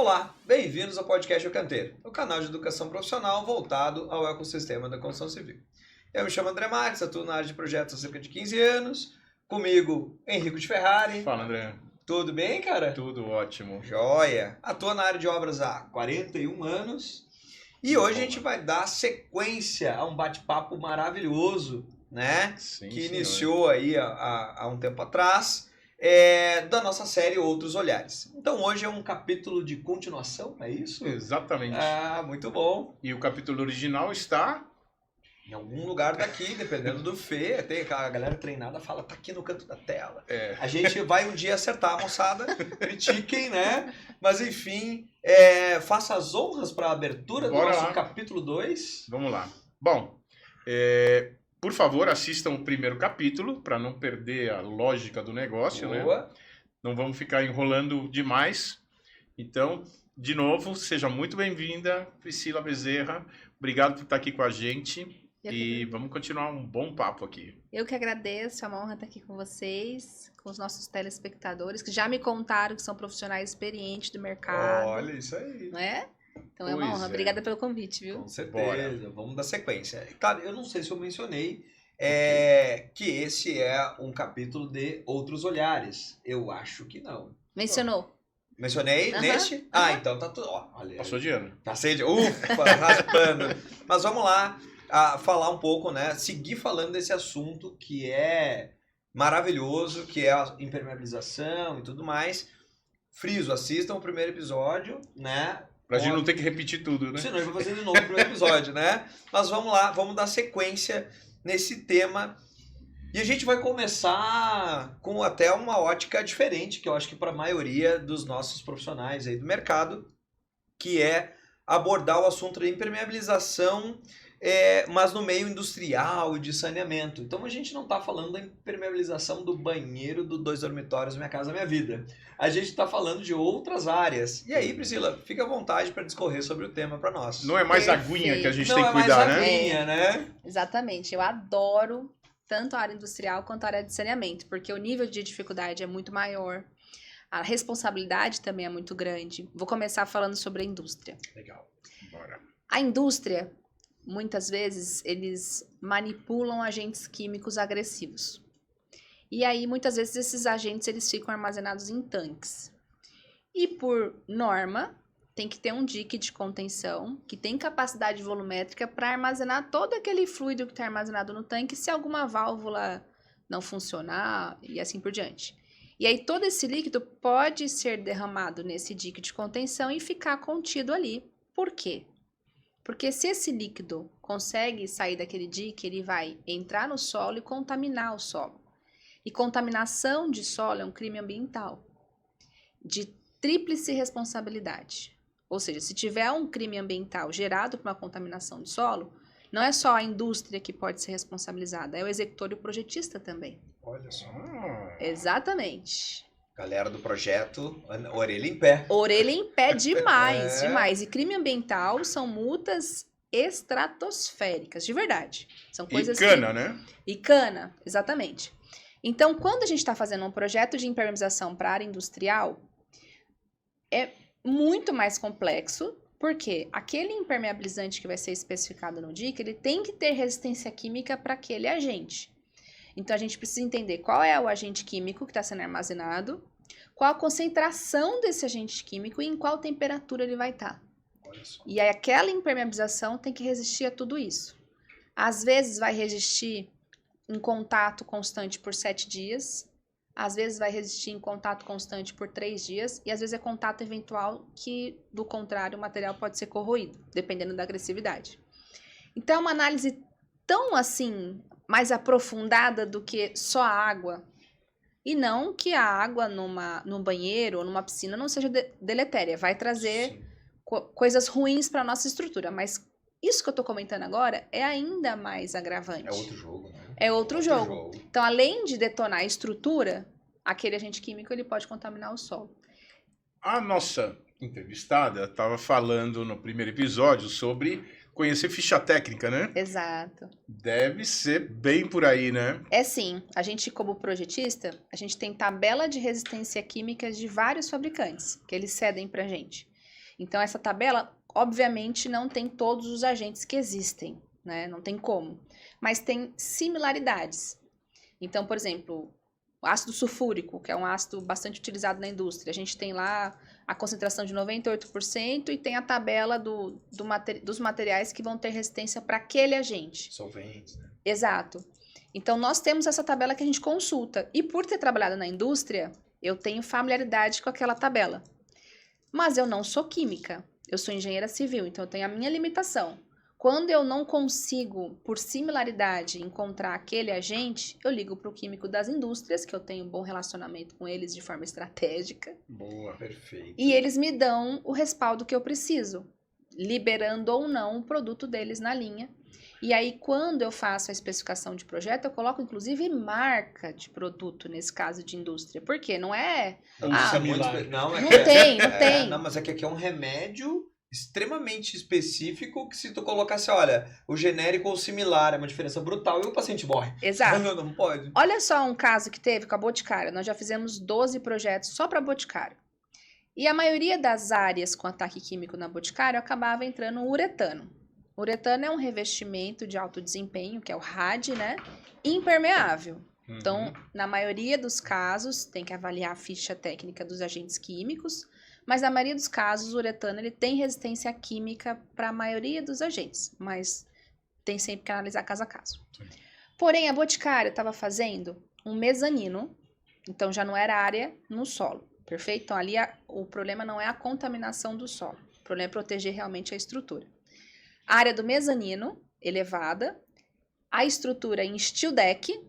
Olá, bem-vindos ao podcast O Canteiro, o canal de educação profissional voltado ao ecossistema da construção civil. Eu me chamo André Marques, atuo na área de projetos há cerca de 15 anos. Comigo, Henrico de Ferrari. Fala, André. Tudo bem, cara? Tudo ótimo. Joia! Atuo na área de obras há 41 anos. E hoje a gente vai dar sequência a um bate-papo maravilhoso, né? Sim, que senhor. iniciou aí há um tempo atrás, da nossa série Outros Olhares. Então hoje é um capítulo de continuação, é isso? Exatamente. Ah, muito bom. E o capítulo original está... Em algum lugar daqui, dependendo do Fê, tem a galera treinada fala, tá aqui no canto da tela. A gente vai um dia acertar, moçada, critiquem, né? Mas enfim, faça as honras para a abertura do Bora nosso lá. capítulo 2. Vamos lá. Bom, por favor, assistam o primeiro capítulo, para não perder a lógica do negócio, né? Boa. Não vamos ficar enrolando demais. Então, de novo, seja muito bem-vinda, Priscila Bezerra. Obrigado por estar aqui com a gente. E vamos continuar um bom papo aqui. Eu que agradeço, é uma honra estar aqui com vocês, com os nossos telespectadores, que já me contaram que são profissionais experientes do mercado. Olha, isso aí. Não é? Então é Pois uma honra. é. Obrigada pelo convite, viu? Com certeza. Bora. Vamos dar sequência. Claro, eu não sei se eu mencionei que esse é um capítulo de Outros Olhares. Eu acho que não. Mencionou. Mencionei Aham, neste? Ah, então tá tudo. Ó, olha. Passou de ano. Passei de. Ufa, raspando. Mas vamos lá falar um pouco, né? Seguir falando desse assunto que é maravilhoso, que é a impermeabilização e tudo mais. Friso, assistam o primeiro episódio, né? Pra gente não ter que repetir tudo, né? Senão eu vou fazer de novo o primeiro episódio, né? Mas vamos lá, vamos dar sequência nesse tema. E a gente vai começar com até uma ótica diferente, que eu acho que para a maioria dos nossos profissionais aí do mercado, que é abordar o assunto da impermeabilização, mas no meio industrial e de saneamento. Então a gente não está falando da impermeabilização do banheiro do 2 dormitórios Minha Casa Minha Vida. A gente está falando de outras áreas. E aí, Priscila, fica à vontade para discorrer sobre o tema para nós. Não é mais Perfeito. aguinha que a gente Não tem que é mais cuidar, né? aguinha, né? Exatamente. Eu adoro tanto a área industrial quanto a área de saneamento, porque o nível de dificuldade é muito maior. A responsabilidade também é muito grande. Vou começar falando sobre a indústria. Legal. Bora. A indústria, muitas vezes, eles manipulam agentes químicos agressivos. E aí, muitas vezes, esses agentes eles ficam armazenados em tanques. E, por norma, tem que ter um dique de contenção que tem capacidade volumétrica para armazenar todo aquele fluido que está armazenado no tanque se alguma válvula não funcionar e assim por diante. E aí, todo esse líquido pode ser derramado nesse dique de contenção e ficar contido ali. Por quê? Porque se esse líquido consegue sair daquele dique, ele vai entrar no solo e contaminar o solo. E contaminação de solo é um crime ambiental de tríplice responsabilidade. Ou seja, se tiver um crime ambiental gerado por uma contaminação de solo, não é só a indústria que pode ser responsabilizada, é o executor e o projetista também. Olha só. Exatamente. Galera do projeto, orelha em pé. Orelha em pé demais, demais. E crime ambiental são multas estratosféricas, de verdade. São coisas E cana, né? E cana, exatamente. Então, quando a gente está fazendo um projeto de impermeabilização para a área industrial, é muito mais complexo, porque aquele impermeabilizante que vai ser especificado no DIC, ele tem que ter resistência química para aquele agente. Então, a gente precisa entender qual é o agente químico que está sendo armazenado, qual a concentração desse agente químico e em qual temperatura ele vai estar. Olha só. E aí, aquela impermeabilização tem que resistir a tudo isso. Às vezes, vai resistir em contato constante por 7 dias, às vezes vai resistir em contato constante por 3 dias, e às vezes é contato eventual que, do contrário, o material pode ser corroído, dependendo da agressividade. Então, é uma análise tão, assim, mais aprofundada do que só a água. E não que a água num banheiro ou numa piscina não seja deletéria, vai trazer coisas ruins para a nossa estrutura, mas isso que eu tô comentando agora é ainda mais agravante. É outro jogo, né? É outro jogo. Então, além de detonar a estrutura, aquele agente químico ele pode contaminar o solo. A nossa entrevistada estava falando no primeiro episódio sobre conhecer ficha técnica, né? Exato. Deve ser bem por aí, né? É sim. A gente, como projetista, a gente tem tabela de resistência química de vários fabricantes, que eles cedem pra gente. Então, essa tabela, obviamente, não tem todos os agentes que existem, né? Não tem como. Mas tem similaridades. Então, por exemplo, o ácido sulfúrico, que é um ácido bastante utilizado na indústria, a gente tem lá a concentração de 98% e tem a tabela dos materiais que vão ter resistência para aquele agente. Solventes, né? Exato. Então, nós temos essa tabela que a gente consulta. E por ter trabalhado na indústria, eu tenho familiaridade com aquela tabela. Mas eu não sou química, eu sou engenheira civil, então eu tenho a minha limitação. Quando eu não consigo, por similaridade, encontrar aquele agente, eu ligo para o químico das indústrias, que eu tenho um bom relacionamento com eles de forma estratégica. Boa. Perfeito. E eles me dão o respaldo que eu preciso, liberando ou não o produto deles na linha. E aí, quando eu faço a especificação de projeto, eu coloco, inclusive, marca de produto, nesse caso de indústria. Por quê? Não é... Isso é muito milagre. não, é Não que tem, não tem. Não, mas é que aqui é um remédio extremamente específico que se tu colocasse, olha, o genérico ou similar é uma diferença brutal e o paciente morre. Exato. Não pode. Olha só um caso que teve com a Boticário. Nós já fizemos 12 projetos só para Boticário. E a maioria das áreas com ataque químico na Boticário acabava entrando o uretano. O uretano é um revestimento de alto desempenho, que é o RAD, né? Impermeável. Então, na maioria dos casos, tem que avaliar a ficha técnica dos agentes químicos, mas na maioria dos casos, o uretano ele tem resistência química para a maioria dos agentes, mas tem sempre que analisar caso a caso. Sim. Porém, a Boticário estava fazendo um mezanino, então já não era área no solo, perfeito? Então, ali o problema não é a contaminação do solo, o problema é proteger realmente a estrutura. A área do mezanino, elevada, a estrutura em steel deck,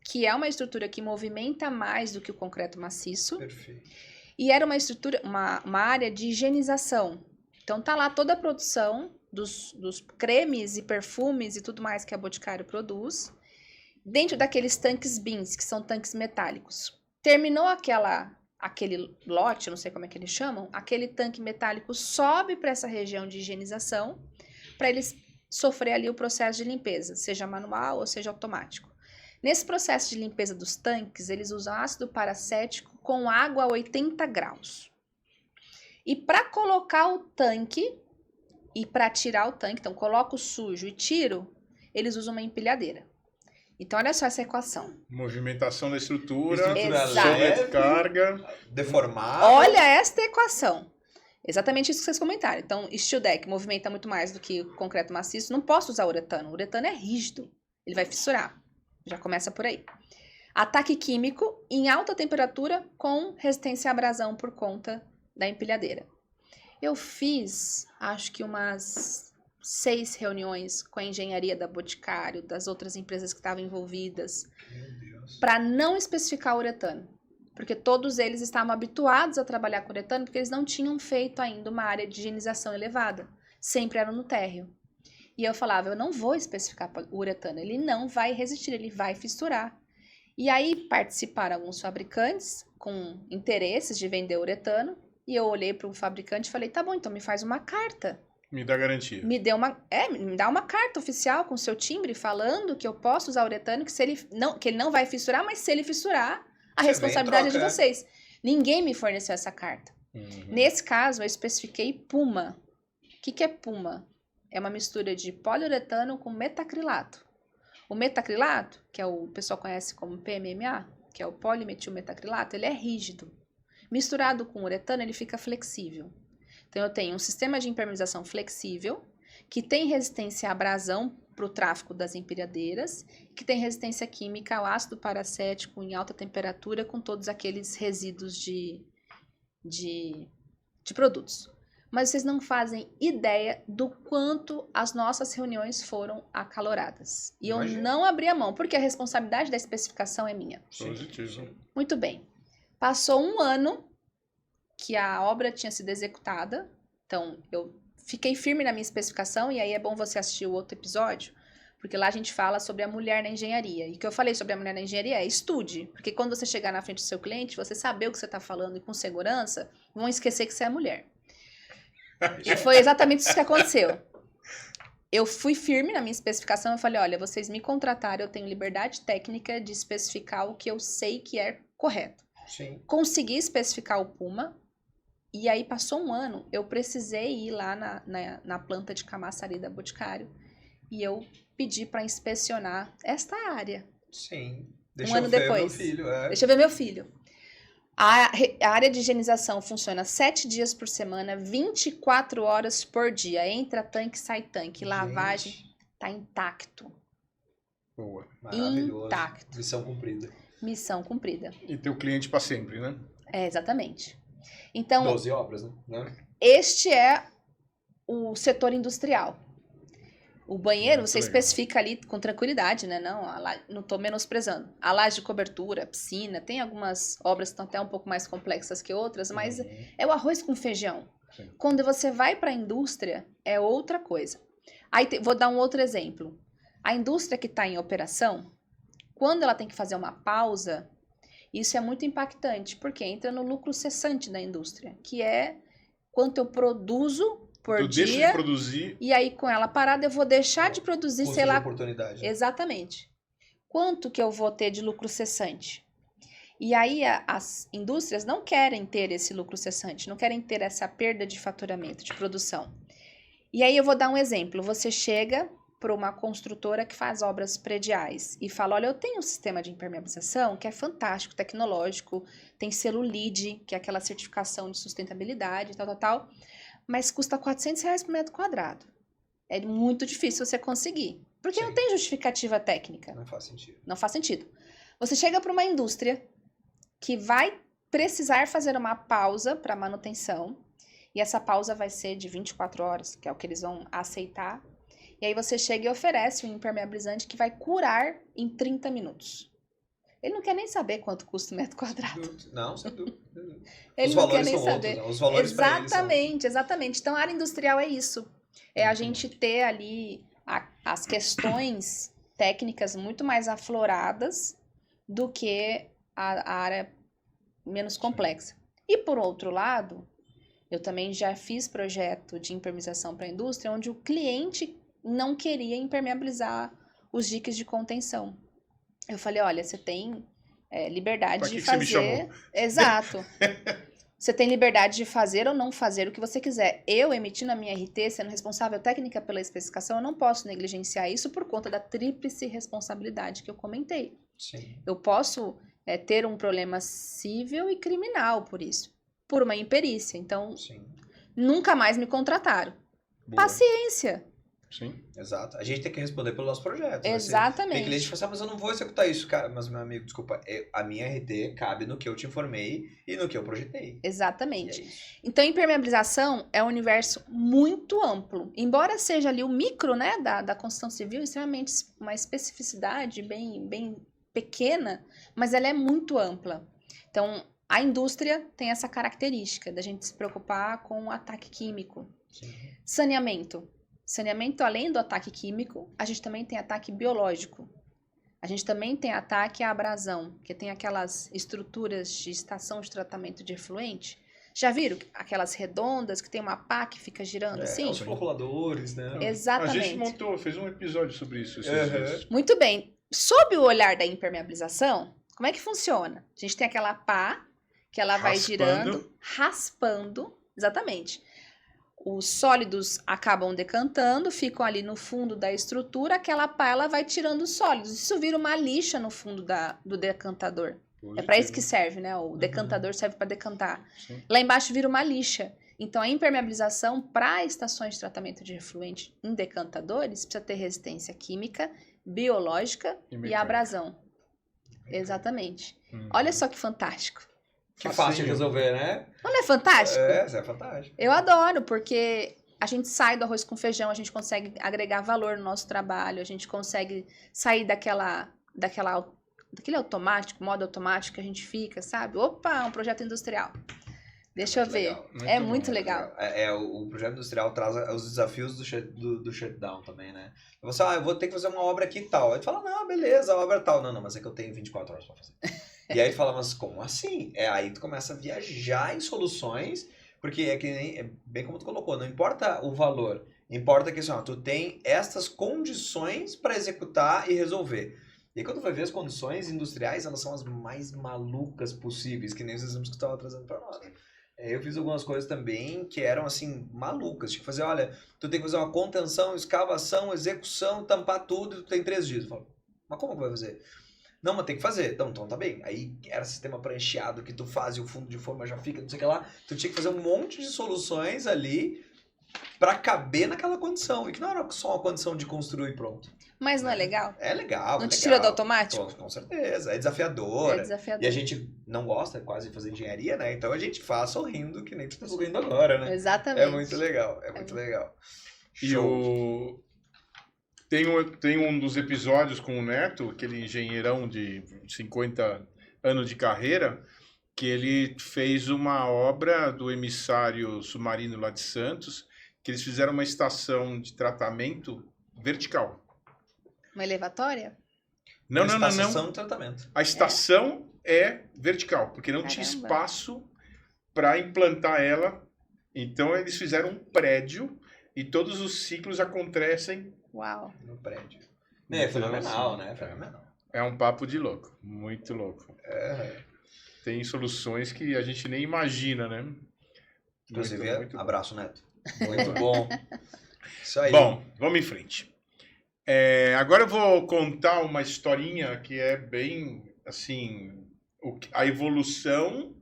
que é uma estrutura que movimenta mais do que o concreto maciço, Perfeito. e era uma estrutura, uma área de higienização. Então tá lá toda a produção dos cremes e perfumes e tudo mais que a Boticário produz, dentro daqueles tanques bins, que são tanques metálicos. Terminou aquele lote, não sei como é que eles chamam, aquele tanque metálico sobe para essa região de higienização, para eles sofrer ali o processo de limpeza, seja manual ou seja automático. Nesse processo de limpeza dos tanques, eles usam ácido paracético com água a 80 graus. E para colocar o tanque e para tirar o tanque, então coloco o sujo e tiro, eles usam uma empilhadeira. Então olha só essa equação. Movimentação da estrutura, Exato. sobrecarga. Deformado. Olha esta equação. Exatamente isso que vocês comentaram. Então, steel deck movimenta muito mais do que o concreto maciço. Não posso usar uretano. O uretano é rígido. Ele vai fissurar. Já começa por aí. Ataque químico em alta temperatura com resistência à abrasão por conta da empilhadeira. Eu fiz, acho que umas 6 reuniões com a engenharia da Boticário, das outras empresas que estavam envolvidas, para não especificar o uretano. Porque todos eles estavam habituados a trabalhar com uretano, porque eles não tinham feito ainda uma área de higienização elevada. Sempre eram no térreo. E eu falava, eu não vou especificar o uretano, ele não vai resistir, ele vai fissurar. E aí participaram alguns fabricantes com interesses de vender uretano, e eu olhei para um fabricante e falei, tá bom, então me faz uma carta. Me dá garantia. Me dá uma carta oficial com seu timbre falando que eu posso usar uretano, que ele não vai fissurar, mas se ele fissurar, a Você responsabilidade vem em é de troca, vocês. Ninguém me forneceu essa carta. Nesse caso, eu especifiquei Puma. O que é Puma? É uma mistura de poliuretano com metacrilato. O metacrilato, que o pessoal conhece como PMMA, que é o polimetilmetacrilato, ele é rígido. Misturado com uretano, ele fica flexível. Então, eu tenho um sistema de impermeabilização flexível, que tem resistência à abrasão para o tráfego das empilhadeiras, que tem resistência química ao ácido paracético em alta temperatura com todos aqueles resíduos de produtos. Mas vocês não fazem ideia do quanto as nossas reuniões foram acaloradas. E eu não abri a mão, porque a responsabilidade da especificação é minha. Positivo. Muito bem. Passou um ano que a obra tinha sido executada, então eu fiquei firme na minha especificação, e aí é bom você assistir o outro episódio, porque lá a gente fala sobre a mulher na engenharia. E o que eu falei sobre a mulher na engenharia é estude, porque quando você chegar na frente do seu cliente, você saber o que você está falando e com segurança, vão esquecer que você é mulher. E foi exatamente isso que aconteceu. Eu fui firme na minha especificação, eu falei, olha, vocês me contrataram, eu tenho liberdade técnica de especificar o que eu sei que é correto. Sim. Consegui especificar o Puma, E aí passou um ano, eu precisei ir lá na planta de Camaçari da Boticário e eu pedi para inspecionar esta área. Sim. Ano eu ver depois. meu filho. Deixa eu ver meu filho. A área de higienização funciona 7 dias por semana, 24 horas por dia. Entra tanque, sai tanque. Lavagem, tá intacto. Boa. Maravilhoso. Intacto. Missão cumprida. Missão cumprida. E ter o cliente para sempre, né? É, exatamente. Então, 12 obras, né? este é o setor industrial. O banheiro, Muito você legal. especifica ali com tranquilidade, né? Não estou menosprezando. A laje de cobertura, piscina, tem algumas obras que estão até um pouco mais complexas que outras, mas é o arroz com feijão. Sim. Quando você vai para a indústria, é outra coisa. Aí vou dar um outro exemplo. A indústria que está em operação, quando ela tem que fazer uma pausa, isso é muito impactante, porque entra no lucro cessante da indústria, que é quanto eu produzo por Eu dia. deixo de produzir. E aí, com ela parada, eu vou deixar de produzir, Custo sei de lá. oportunidade. Exatamente. Quanto que eu vou ter de lucro cessante? E aí, as indústrias não querem ter esse lucro cessante, não querem ter essa perda de faturamento, de produção. E aí, eu vou dar um exemplo. Você chega para uma construtora que faz obras prediais e fala, olha, eu tenho um sistema de impermeabilização que é fantástico, tecnológico, tem selo LEED, que é aquela certificação de sustentabilidade, tal, mas custa R$400 por metro quadrado. É muito difícil você conseguir, porque Sim. não tem justificativa técnica. Não faz sentido. Não faz sentido. Você chega para uma indústria que vai precisar fazer uma pausa para manutenção, e essa pausa vai ser de 24 horas, que é o que eles vão aceitar. E aí você chega e oferece um impermeabilizante que vai curar em 30 minutos. Ele não quer nem saber quanto custa o metro quadrado. Não, sem dúvida. Ele Os não quer valores nem são saber. outros, né? Os valores para eles são... Exatamente, exatamente. Então, a área industrial é isso. É a Muito gente ter ali as questões técnicas muito mais afloradas do que a área menos complexa. E, por outro lado, eu também já fiz projeto de impermeabilização para a indústria onde o cliente não queria impermeabilizar os diques de contenção. Eu falei, olha, você tem liberdade Pra de que você me fazer... chamou? Exato. Você tem liberdade de fazer ou não fazer o que você quiser. Eu, emitindo a minha RT, sendo responsável técnica pela especificação, eu não posso negligenciar isso por conta da tríplice responsabilidade que eu comentei. Sim. Eu posso ter um problema civil e criminal por isso, por uma imperícia. Então, Sim. nunca mais me contrataram. Boa. Paciência. Sim. Exato. A gente tem que responder pelo nosso projeto. Né? Exatamente. Tem cliente que fala assim, mas eu não vou executar isso, cara. Mas, meu amigo, desculpa, a minha RT cabe no que eu te informei e no que eu projetei. Exatamente. E é isso. Então, impermeabilização é um universo muito amplo. Embora seja ali o micro, né, da construção civil, extremamente uma especificidade bem pequena, mas ela é muito ampla. Então, a indústria tem essa característica da gente se preocupar com o ataque químico. Sim. Saneamento. Saneamento, além do ataque químico, a gente também tem ataque biológico. A gente também tem ataque à abrasão, que tem aquelas estruturas de estação de tratamento de efluente. Já viram aquelas redondas que tem uma pá que fica girando assim? Os formuladores, né? Exatamente. A gente fez um episódio sobre isso esses Uhum. dias. Muito bem. Sob o olhar da impermeabilização, como é que funciona? A gente tem aquela pá que ela vai girando, raspando. Exatamente. Os sólidos acabam decantando, ficam ali no fundo da estrutura, aquela pá ela vai tirando os sólidos. Isso vira uma lixa no fundo do decantador. É para isso que serve, né? O decantador serve para decantar. Sim. Lá embaixo vira uma lixa. Então, a impermeabilização para estações de tratamento de efluente em decantadores precisa ter resistência química, biológica e abrasão. Exatamente. Olha só que fantástico. Que fácil de resolver, né? Não é fantástico? Isso é fantástico. Eu adoro, porque a gente sai do arroz com feijão, a gente consegue agregar valor no nosso trabalho, a gente consegue sair daquele automático, modo automático que a gente fica, sabe? Opa, um projeto industrial. Deixa eu ver. É muito legal. O projeto industrial traz os desafios do shutdown também, né? Você, eu vou ter que fazer uma obra aqui e tal. Aí tu fala, não, beleza, a obra é tal. Não, mas é que eu tenho 24 horas pra fazer. E aí tu fala, mas como assim? Aí tu começa a viajar em soluções, porque é bem como tu colocou, não importa o valor, importa que assim, tu tem estas condições para executar e resolver. E aí quando tu vai ver as condições industriais, elas são as mais malucas possíveis, que nem os exemplos que tu estava trazendo para nós. Eu fiz algumas coisas também que eram, assim, malucas. Tinha que fazer, olha, tu tem que fazer uma contenção, escavação, execução, tampar tudo e tu tem 3 dias. Eu falo, mas como que vai fazer? Não, mas tem que fazer. Então tá bem. Aí era sistema prancheado que tu faz e o fundo de forma já fica, não sei o que lá. Tu tinha que fazer um monte de soluções ali pra caber naquela condição. E que não era só uma condição de construir e pronto. Mas não é legal? É legal, Não é te legal. tira do automático? Com certeza. É desafiador. É desafiador. E a gente não gosta quase de fazer engenharia, né? Então a gente faz sorrindo, que nem tu tá sorrindo agora, né? Exatamente. É muito legal, é muito legal. E Show. tem um dos episódios com o Neto, aquele engenheirão de 50 anos de carreira, que ele fez uma obra do emissário submarino lá de Santos, que eles fizeram uma estação de tratamento vertical. Uma elevatória? Não. Estação de tratamento. A estação é vertical, porque não tinha Caramba. espaço para implantar ela. Então eles fizeram um prédio e todos os ciclos acontecem. Uau. No prédio. É fenomenal, né? Fenomenal. É um papo de louco, muito louco. É. Tem soluções que a gente nem imagina, né? Inclusive, muito bom. abraço, Neto. Muito bom. Isso aí. Bom, vamos em frente. Agora eu vou contar uma historinha que é bem, assim, a evolução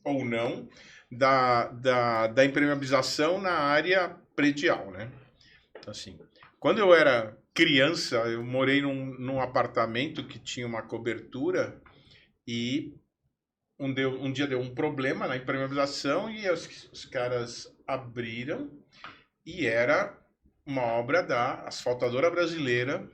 ou não da impermeabilização na área predial, né? Então, assim, quando eu era criança, eu morei num apartamento que tinha uma cobertura e um dia deu um problema na impermeabilização e os caras abriram e era uma obra da asfaltadora brasileira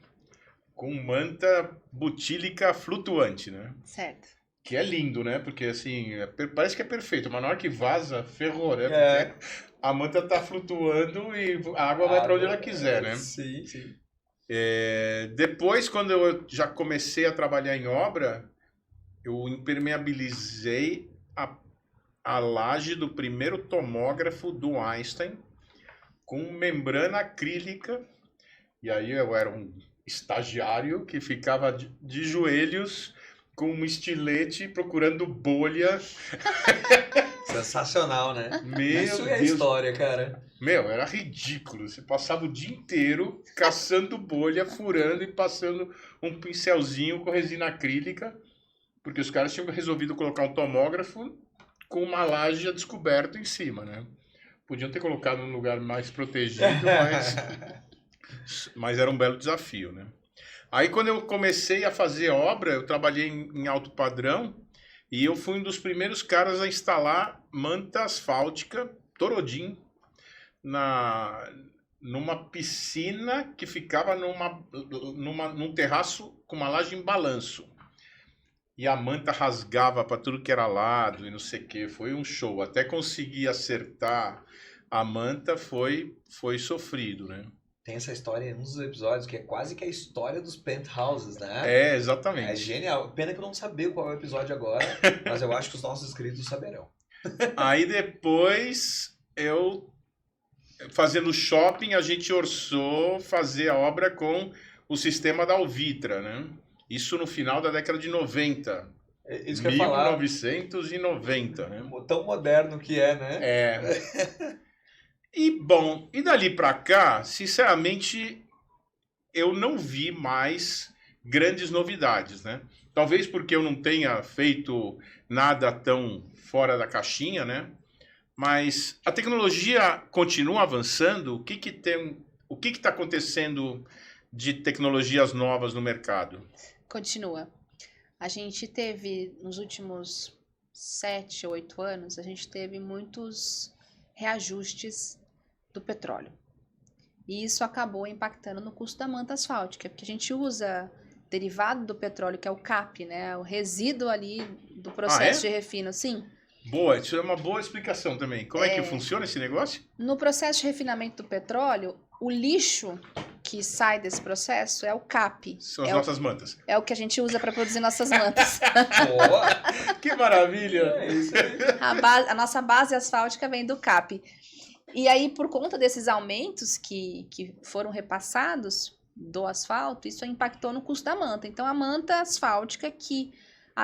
com manta butílica flutuante, né? Certo. Que é lindo, né? Porque, assim, parece que é perfeito, mas na hora que vaza, ferrou, né? É. Porque a manta tá flutuando e a água vai para onde ela quiser, né? Sim, sim. Depois, quando eu já comecei a trabalhar em obra, eu impermeabilizei a laje do primeiro tomógrafo do Einstein com membrana acrílica. E aí eu era um estagiário que ficava de joelhos com um estilete procurando bolha. Sensacional, né? Meu Isso é Deus. história, cara. Meu, era ridículo. Você passava o dia inteiro caçando bolha, furando e passando um pincelzinho com resina acrílica, porque os caras tinham resolvido colocar um tomógrafo com uma laje a descoberto em cima, né? Podiam ter colocado num lugar mais protegido, mas era um belo desafio, né? Aí, quando eu comecei a fazer obra, eu trabalhei em alto padrão e eu fui um dos primeiros caras a instalar manta asfáltica Torodim numa piscina que ficava num terraço com uma laje em balanço. E a manta rasgava para tudo que era lado e não sei o que. Foi um show. Até conseguir acertar a manta foi sofrido, né? Tem essa história em um dos episódios que é quase que a história dos penthouses, né? É, exatamente. É genial. Pena que eu não saber qual é o episódio agora, mas eu acho que os nossos inscritos saberão. Aí depois, fazendo shopping, a gente orçou fazer a obra com o sistema da Alvitra, né? Isso no final da década de 90. Isso que eu ia falar. 1990, né? Tão moderno que é, né? É. E dali pra cá, sinceramente, eu não vi mais grandes novidades, né? Talvez porque eu não tenha feito nada tão fora da caixinha, né? Mas a tecnologia continua avançando. O que está acontecendo de tecnologias novas no mercado? Continua. A gente teve, nos últimos 7 ou 8 anos, a gente teve muitos reajustes do petróleo. E isso acabou impactando no custo da manta asfáltica, porque a gente usa derivado do petróleo, que é o CAP, né? O resíduo ali do processo de refino, sim. Boa, isso é uma boa explicação também. Como é que funciona esse negócio? No processo de refinamento do petróleo, o lixo que sai desse processo é o CAP. São as nossas mantas. É o que a gente usa para produzir nossas mantas. Boa! Que maravilha! É isso aí. A nossa base asfáltica vem do CAP. E aí, por conta desses aumentos que foram repassados do asfalto, isso impactou no custo da manta. Então, a manta asfáltica que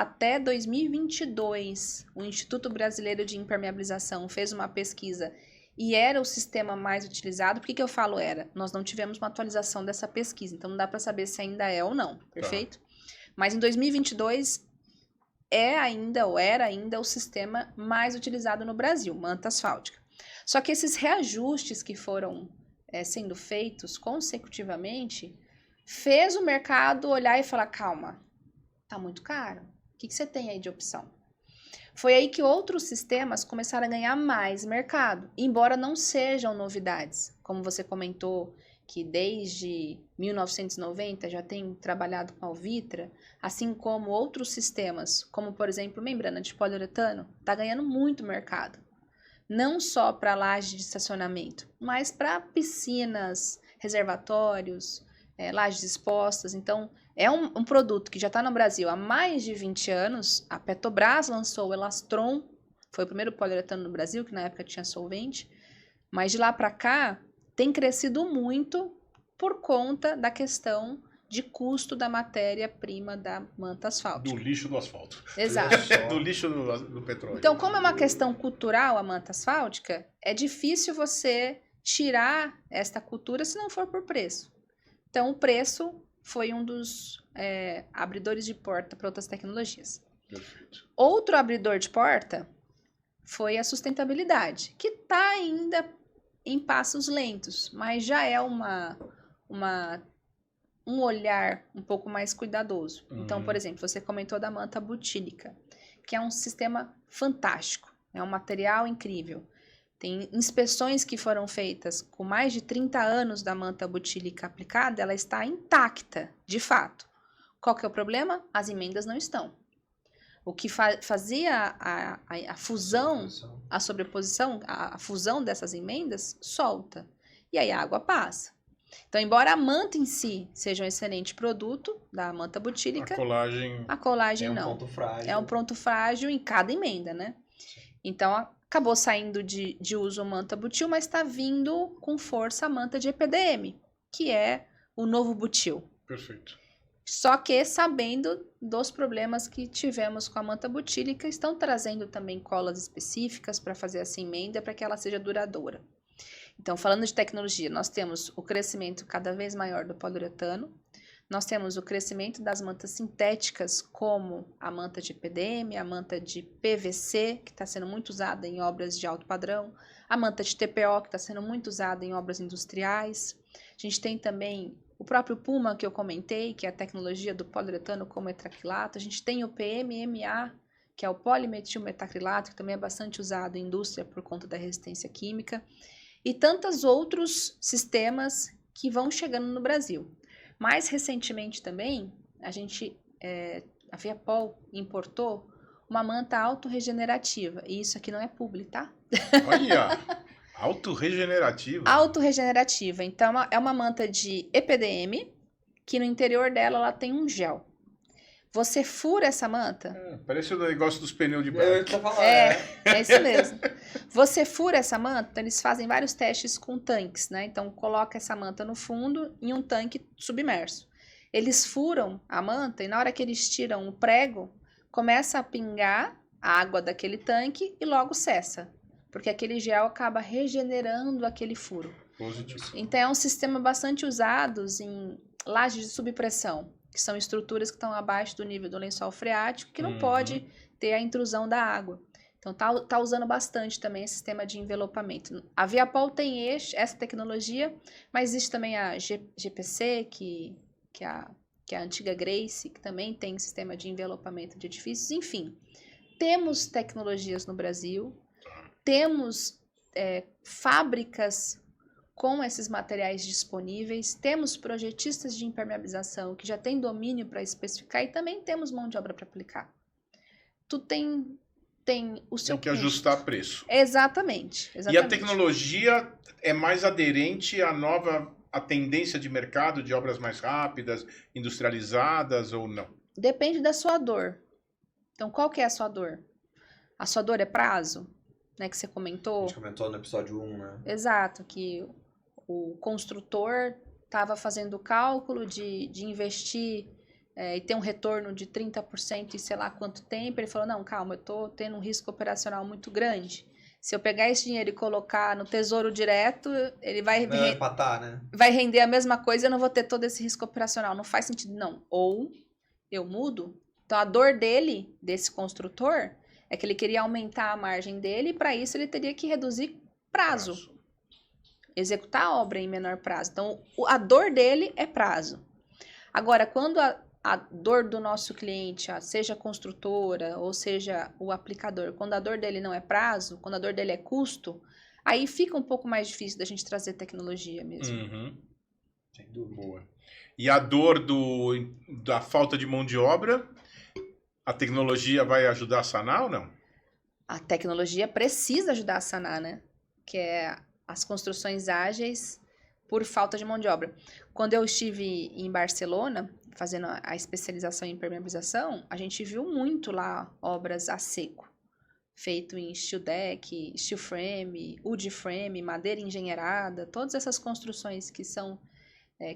até 2022, o Instituto Brasileiro de Impermeabilização fez uma pesquisa e era o sistema mais utilizado. Por que eu falo era? Nós não tivemos uma atualização dessa pesquisa, então não dá para saber se ainda é ou não, perfeito? Mas em 2022 é ainda ou era ainda o sistema mais utilizado no Brasil, manta asfáltica. Só que esses reajustes que foram sendo feitos consecutivamente fez o mercado olhar e falar, calma, tá muito caro, o que você tem aí de opção? Foi aí que outros sistemas começaram a ganhar mais mercado, embora não sejam novidades, como você comentou, que desde 1990 já tem trabalhado com Alvitra, assim como outros sistemas, como por exemplo membrana de poliuretano, está ganhando muito mercado. Não só para laje de estacionamento, mas para piscinas, reservatórios, lajes expostas. Então, é um produto que já está no Brasil há mais de 20 anos. A Petrobras lançou o Elastron, foi o primeiro poliuretano no Brasil, que na época tinha solvente, mas de lá para cá tem crescido muito por conta da questão de custo da matéria-prima da manta asfáltica. Do lixo do asfalto. Exato. Do lixo do petróleo. Então, como é uma questão cultural a manta asfáltica, é difícil você tirar esta cultura se não for por preço. Então, o preço foi um dos abridores de porta para outras tecnologias. Perfeito. Outro abridor de porta foi a sustentabilidade, que está ainda em passos lentos, mas já é um olhar um pouco mais cuidadoso. Então, por exemplo, você comentou da manta butílica, que é um sistema fantástico, é um material incrível. Tem inspeções que foram feitas com mais de 30 anos da manta butílica aplicada, ela está intacta, de fato. Qual que é o problema? As emendas não estão. O que fazia a fusão, a sobreposição, a fusão dessas emendas, solta. E aí a água passa. Então, embora a manta em si seja um excelente produto da manta butílica, a colagem não. Ponto frágil. É um ponto frágil em cada emenda, né? Então, acabou saindo de uso a manta butil, mas está vindo com força a manta de EPDM, que é o novo butil. Perfeito. Só que sabendo dos problemas que tivemos com a manta butílica, estão trazendo também colas específicas para fazer essa emenda para que ela seja duradoura. Então, falando de tecnologia, nós temos o crescimento cada vez maior do poliuretano, nós temos o crescimento das mantas sintéticas, como a manta de EPDM, a manta de PVC, que está sendo muito usada em obras de alto padrão, a manta de TPO, que está sendo muito usada em obras industriais. A gente tem também o próprio Puma, que eu comentei, que é a tecnologia do poliuretano como metacrilato. A gente tem o PMMA, que é o polimetilmetacrilato, que também é bastante usado em indústria por conta da resistência química. E tantos outros sistemas que vão chegando no Brasil. Mais recentemente também, a Viapol importou uma manta autorregenerativa. E isso aqui não é publi, tá? Olha! Autorregenerativa. Autorregenerativa. Então, é uma manta de EPDM, que no interior dela ela tem um gel. Você fura essa manta... Parece o negócio dos pneus de bike. É isso mesmo. Você fura essa manta, eles fazem vários testes com tanques, né? Então, coloca essa manta no fundo em um tanque submerso. Eles furam a manta e na hora que eles tiram o prego, começa a pingar a água daquele tanque e logo cessa. Porque aquele gel acaba regenerando aquele furo. Positivo. Então, é um sistema bastante usado em lajes de subpressão, que são estruturas que estão abaixo do nível do lençol freático, que não pode ter a intrusão da água. Então, tá usando bastante também esse sistema de envelopamento. A Viapol tem essa tecnologia, mas existe também a GPC, que é a antiga Grace, que também tem sistema de envelopamento de edifícios. Enfim, temos tecnologias no Brasil, temos fábricas com esses materiais disponíveis, temos projetistas de impermeabilização que já têm domínio para especificar e também temos mão de obra para aplicar. Tu tem o seu Tem que custo. ajustar preço. Exatamente. E a tecnologia é mais aderente à tendência de mercado de obras mais rápidas, industrializadas ou não? Depende da sua dor. Então, qual que é a sua dor? A sua dor é prazo? Né, que você comentou? A gente comentou no episódio 1, né? Exato, que o construtor estava fazendo o cálculo de investir e ter um retorno de 30% em sei lá quanto tempo, ele falou, não, calma, eu estou tendo um risco operacional muito grande. Se eu pegar esse dinheiro e colocar no Tesouro Direto, ele vai, Não, empatar, né? vai render a mesma coisa e eu não vou ter todo esse risco operacional. Não faz sentido, não. Ou eu mudo. Então, a dor dele, desse construtor, é que ele queria aumentar a margem dele e, para isso, ele teria que reduzir prazo. Executar a obra em menor prazo. Então, a dor dele é prazo. Agora, quando a dor do nosso cliente, seja a construtora ou seja o aplicador, quando a dor dele não é prazo, quando a dor dele é custo, aí fica um pouco mais difícil da gente trazer tecnologia mesmo. Uhum. Sem dúvida. Boa. E a dor da falta de mão de obra, a tecnologia vai ajudar a sanar ou não? A tecnologia precisa ajudar a sanar, né? Que é as construções ágeis por falta de mão de obra. Quando eu estive em Barcelona, fazendo a especialização em impermeabilização, a gente viu muito lá obras a seco, feito em steel deck, steel frame, wood frame, madeira engenheirada, todas essas construções que são,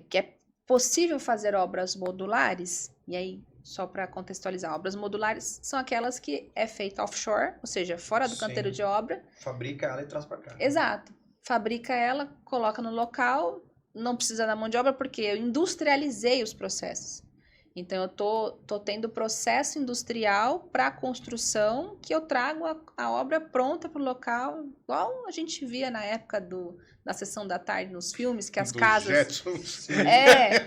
que é possível fazer obras modulares, e aí, só para contextualizar, obras modulares são aquelas que é feita offshore, ou seja, fora do canteiro de obra. Fabrica ela e traz para cá. Exato. Fabrica ela, coloca no local, não precisa da mão de obra porque eu industrializei os processos. Então, eu tô tendo processo industrial para a construção que eu trago a obra pronta para o local, igual a gente via na época da sessão da tarde nos filmes, que as casas... Jetsons.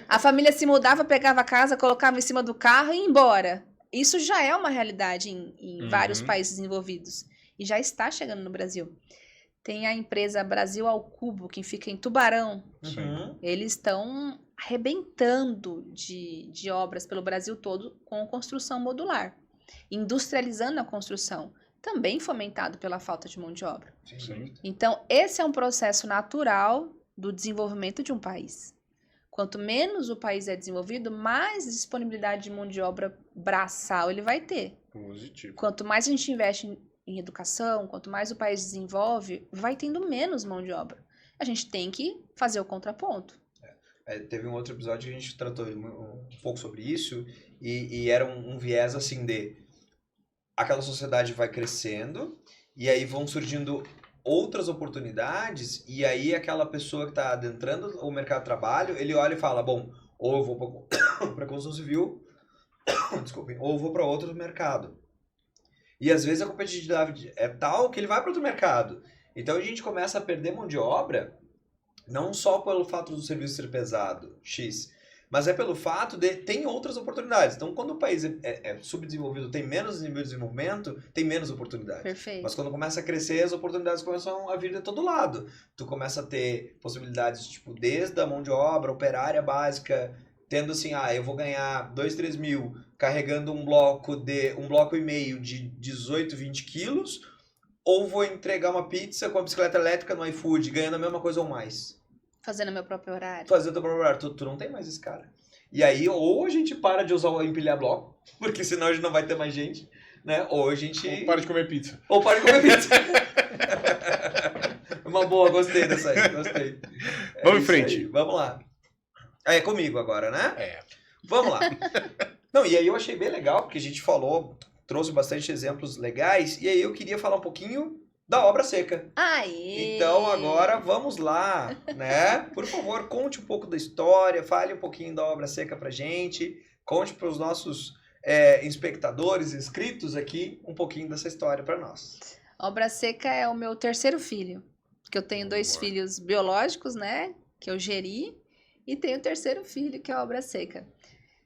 a família se mudava, pegava a casa, colocava em cima do carro e ia embora. Isso já é uma realidade em vários países desenvolvidos e já está chegando no Brasil. Tem a empresa Brasil ao Cubo, que fica em Tubarão. Uhum. Eles estão arrebentando de obras pelo Brasil todo com construção modular. Industrializando a construção. Também fomentado pela falta de mão de obra. Sim. Então, esse é um processo natural do desenvolvimento de um país. Quanto menos o país é desenvolvido, mais disponibilidade de mão de obra braçal ele vai ter. Positivo. Quanto mais a gente investe em educação, quanto mais o país desenvolve, vai tendo menos mão de obra. A gente tem que fazer o contraponto. Teve um outro episódio que a gente tratou um pouco sobre isso e era um viés assim de aquela sociedade vai crescendo e aí vão surgindo outras oportunidades e aí aquela pessoa que está adentrando o mercado de trabalho, ele olha e fala, bom, ou eu vou para a construção civil, desculpem, ou eu vou para outro mercado. E às vezes a competitividade é tal que ele vai para outro mercado. Então a gente começa a perder mão de obra, não só pelo fato do serviço ser pesado, X, mas é pelo fato de tem outras oportunidades. Então quando o país é subdesenvolvido, tem menos nível de desenvolvimento, tem menos oportunidade. Perfeito. Mas quando começa a crescer, as oportunidades começam a vir de todo lado. Tu começa a ter possibilidades, tipo, desde a mão de obra, operária básica, tendo assim, eu vou ganhar 2, 3 mil carregando um bloco e meio de 18, 20 quilos, ou vou entregar uma pizza com a bicicleta elétrica no iFood, ganhando a mesma coisa ou mais. Fazendo meu próprio horário. Fazendo o próprio horário. Tu não tem mais esse cara. E aí, ou a gente para de usar o empilhar bloco, porque senão a gente não vai ter mais gente, né? Ou a gente... Ou para de comer pizza. Ou para de comer pizza. Uma boa, gostei dessa aí, gostei. Vamos em frente. Aí. Vamos lá. É comigo agora, né? Vamos lá. Não, e aí eu achei bem legal, porque a gente trouxe bastante exemplos legais, e aí eu queria falar um pouquinho da obra seca. Aê! Então agora vamos lá, né? Por favor, conte um pouco da história, fale um pouquinho da obra seca pra gente, conte para os nossos espectadores, inscritos aqui, um pouquinho dessa história para nós. Obra seca é o meu terceiro filho, porque eu tenho 2 filhos biológicos, né, que eu geri, e tenho o terceiro filho, que é a obra seca.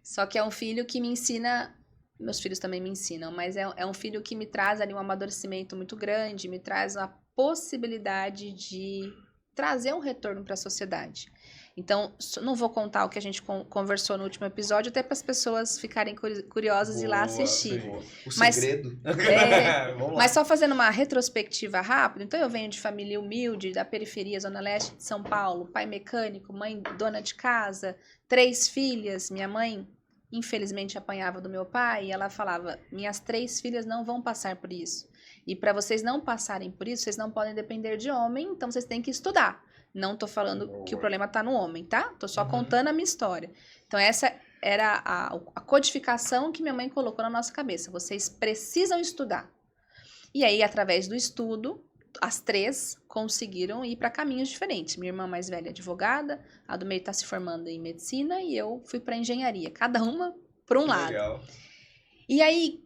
Só que é um filho que me ensina, meus filhos também me ensinam, mas é um filho que me traz ali um amadurecimento muito grande, me traz a possibilidade de trazer um retorno para a sociedade. Então, não vou contar o que a gente conversou no último episódio, até para as pessoas ficarem curiosas e ir lá assistir. O segredo. Mas só fazendo uma retrospectiva rápida, então eu venho de família humilde, da periferia, Zona Leste de São Paulo, pai mecânico, mãe dona de casa, 3 filhas, minha mãe infelizmente apanhava do meu pai e ela falava, minhas 3 filhas não vão passar por isso. E para vocês não passarem por isso, vocês não podem depender de homem, então vocês têm que estudar. Não tô falando que o problema tá no homem, tá? Tô só contando a minha história. Então essa era a codificação que minha mãe colocou na nossa cabeça. Vocês precisam estudar. E aí, através do estudo, as três conseguiram ir para caminhos diferentes. Minha irmã mais velha é advogada, a do meio está se formando em medicina e eu fui para engenharia. Cada uma por um lado. Legal. E aí,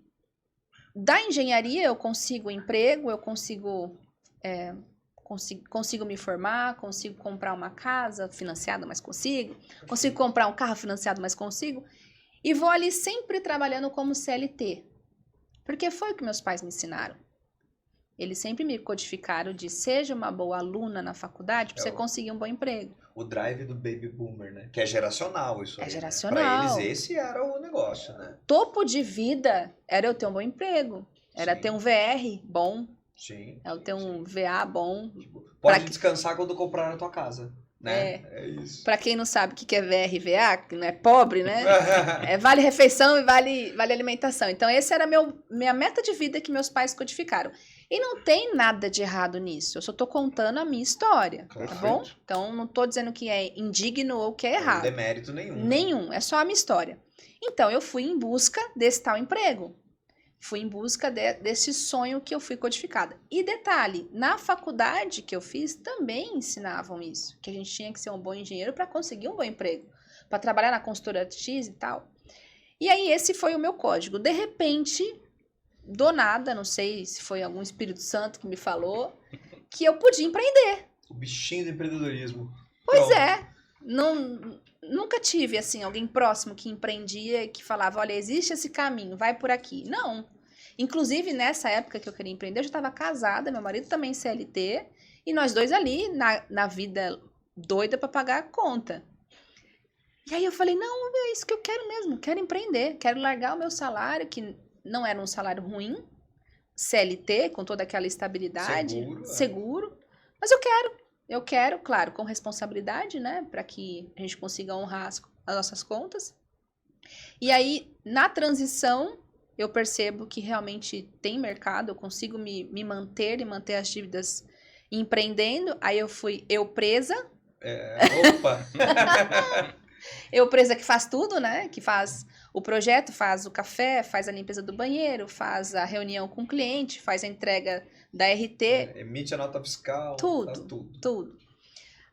da engenharia eu consigo emprego, eu consigo me formar, consigo comprar uma casa financiada, mas consigo comprar um carro financiado, mas consigo, e vou ali sempre trabalhando como CLT, porque foi o que meus pais me ensinaram. Eles sempre me codificaram de seja uma boa aluna na faculdade para você conseguir um bom emprego. O drive do baby boomer, né? Que é geracional isso aí. É Né? geracional. Pra eles esse era o negócio, né? Topo de vida era eu ter um bom emprego, era Sim. ter um VR bom, Sim. era eu ter um VA bom. Pode descansar quando comprar a tua casa, né? É isso. Para quem não sabe o que é VR e VA, que não é pobre, né? Vale refeição e vale alimentação. Então, essa era minha meta de vida que meus pais codificaram. E não tem nada de errado nisso. Eu só tô contando a minha história, tá bom? Então, não tô dizendo que é indigno ou que é errado. Não tem demérito nenhum. Nenhum, é só a minha história. Então, eu fui em busca desse tal emprego. Fui em busca desse sonho que eu fui codificada. E detalhe, na faculdade que eu fiz, também ensinavam isso. Que a gente tinha que ser um bom engenheiro para conseguir um bom emprego. Para trabalhar na consultora X e tal. E aí, esse foi o meu código. De repente, do nada, não sei se foi algum Espírito Santo que me falou, que eu podia empreender. O bichinho do empreendedorismo. Pois Pronto. é. Nunca tive, assim, alguém próximo que empreendia e que falava, olha, existe esse caminho, vai por aqui. Não. Inclusive, nessa época que eu queria empreender, eu já estava casada, meu marido também CLT, e nós dois ali na vida doida para pagar a conta. E aí eu falei, não, é isso que eu quero mesmo, quero empreender, quero largar o meu salário, que não era um salário ruim, CLT, com toda aquela estabilidade, seguro, mas eu quero, claro, com responsabilidade, né, para que a gente consiga honrar as nossas contas. E aí, na transição, eu percebo que realmente tem mercado, eu consigo me manter e manter as dívidas empreendendo. Aí eu fui presa. Opa! Eu presa que faz tudo, né? Que faz o projeto, faz o café, faz a limpeza do banheiro, faz a reunião com o cliente, faz a entrega da RT. Emite a nota fiscal. Faz Tudo.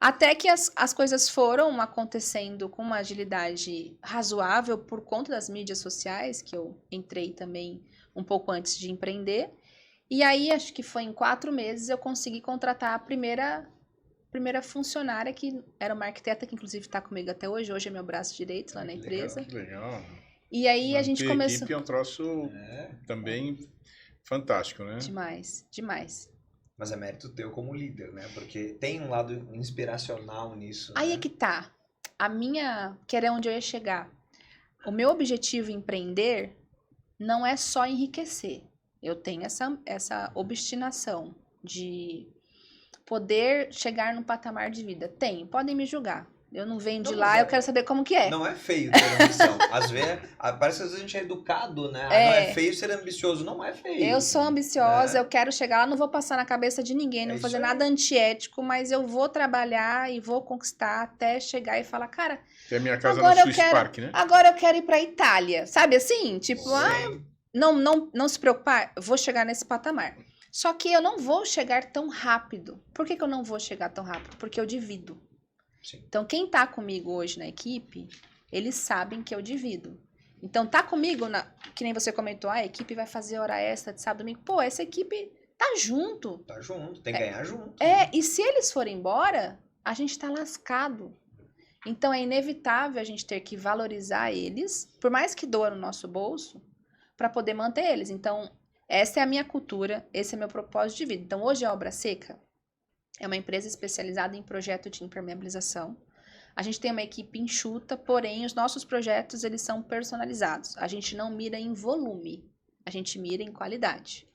Até que as coisas foram acontecendo com uma agilidade razoável por conta das mídias sociais, que eu entrei também um pouco antes de empreender. E aí, acho que foi em 4 meses, eu consegui contratar a primeira funcionária, que era uma arquiteta, que inclusive está comigo até hoje. Hoje é meu braço direito lá na empresa. Que legal. E aí a gente começou... Equipe é um troço também fantástico, né? Demais. Mas é mérito teu como líder, né? Porque tem um lado inspiracional nisso. Aí né? é que tá. Que era onde eu ia chegar. O meu objetivo em empreender não é só enriquecer. Eu tenho essa obstinação de poder chegar num patamar de vida. Podem me julgar. Eu não venho de lá, eu quero saber como que é. Não é feio ter ambição. Às vezes, parece que às vezes a gente é educado, né? Não é feio ser ambicioso. Não é feio. Eu sou ambiciosa, eu quero chegar lá, não vou passar na cabeça de ninguém, não vou fazer nada antiético, mas eu vou trabalhar e vou conquistar até chegar e falar, cara... Que é a minha casa no Swiss Park, né? Agora eu quero ir pra Itália, sabe assim? Tipo, não se preocupar, eu vou chegar nesse patamar. Só que eu não vou chegar tão rápido. Por que eu não vou chegar tão rápido? Porque eu divido. Sim. Então, quem tá comigo hoje na equipe, eles sabem que eu divido. Então, tá comigo, que nem você comentou, a equipe vai fazer hora extra de sábado e domingo. Pô, essa equipe tá junto. Tá junto, tem que ganhar junto. E se eles forem embora, a gente tá lascado. Então, é inevitável a gente ter que valorizar eles, por mais que doa no nosso bolso, para poder manter eles. Então, essa é a minha cultura, esse é meu propósito de vida. Então, hoje a Obra Seca é uma empresa especializada em projeto de impermeabilização. A gente tem uma equipe enxuta, porém os nossos projetos eles são personalizados. A gente não mira em volume, a gente mira em qualidade.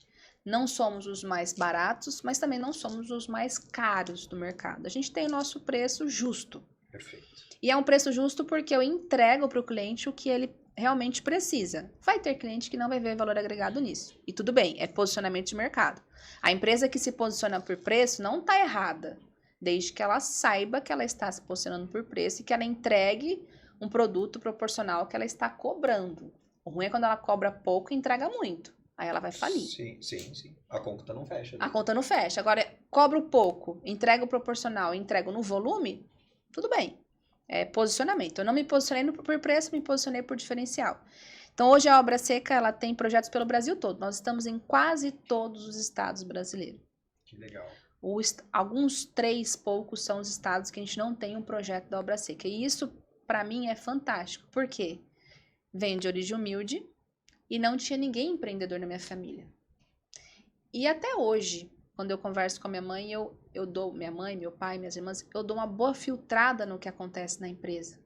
Não somos os mais baratos, mas também não somos os mais caros do mercado. A gente tem o nosso preço justo. Perfeito. E é um preço justo porque eu entrego para o cliente o que ele realmente precisa. Vai ter cliente que não vai ver valor agregado nisso. E tudo bem, é posicionamento de mercado. A empresa que se posiciona por preço não está errada, desde que ela saiba que ela está se posicionando por preço e que ela entregue um produto proporcional ao que ela está cobrando. O ruim é quando ela cobra pouco e entrega muito. Aí ela vai falir. Sim. A conta não fecha. A conta não fecha. Agora, cobro pouco, entrego proporcional, entrego no volume, tudo bem. É posicionamento. Eu não me posicionei por preço, me posicionei por diferencial. Então, hoje a Obra Seca, ela tem projetos pelo Brasil todo. Nós estamos em quase todos os estados brasileiros. Que legal. Alguns 3 poucos são os estados que a gente não tem um projeto da Obra Seca. E isso, para mim, é fantástico. Por quê? Venho de origem humilde e não tinha ninguém empreendedor na minha família. E até hoje, quando eu converso com a minha mãe, eu dou, minha mãe, meu pai, minhas irmãs, eu dou uma boa filtrada no que acontece na empresa.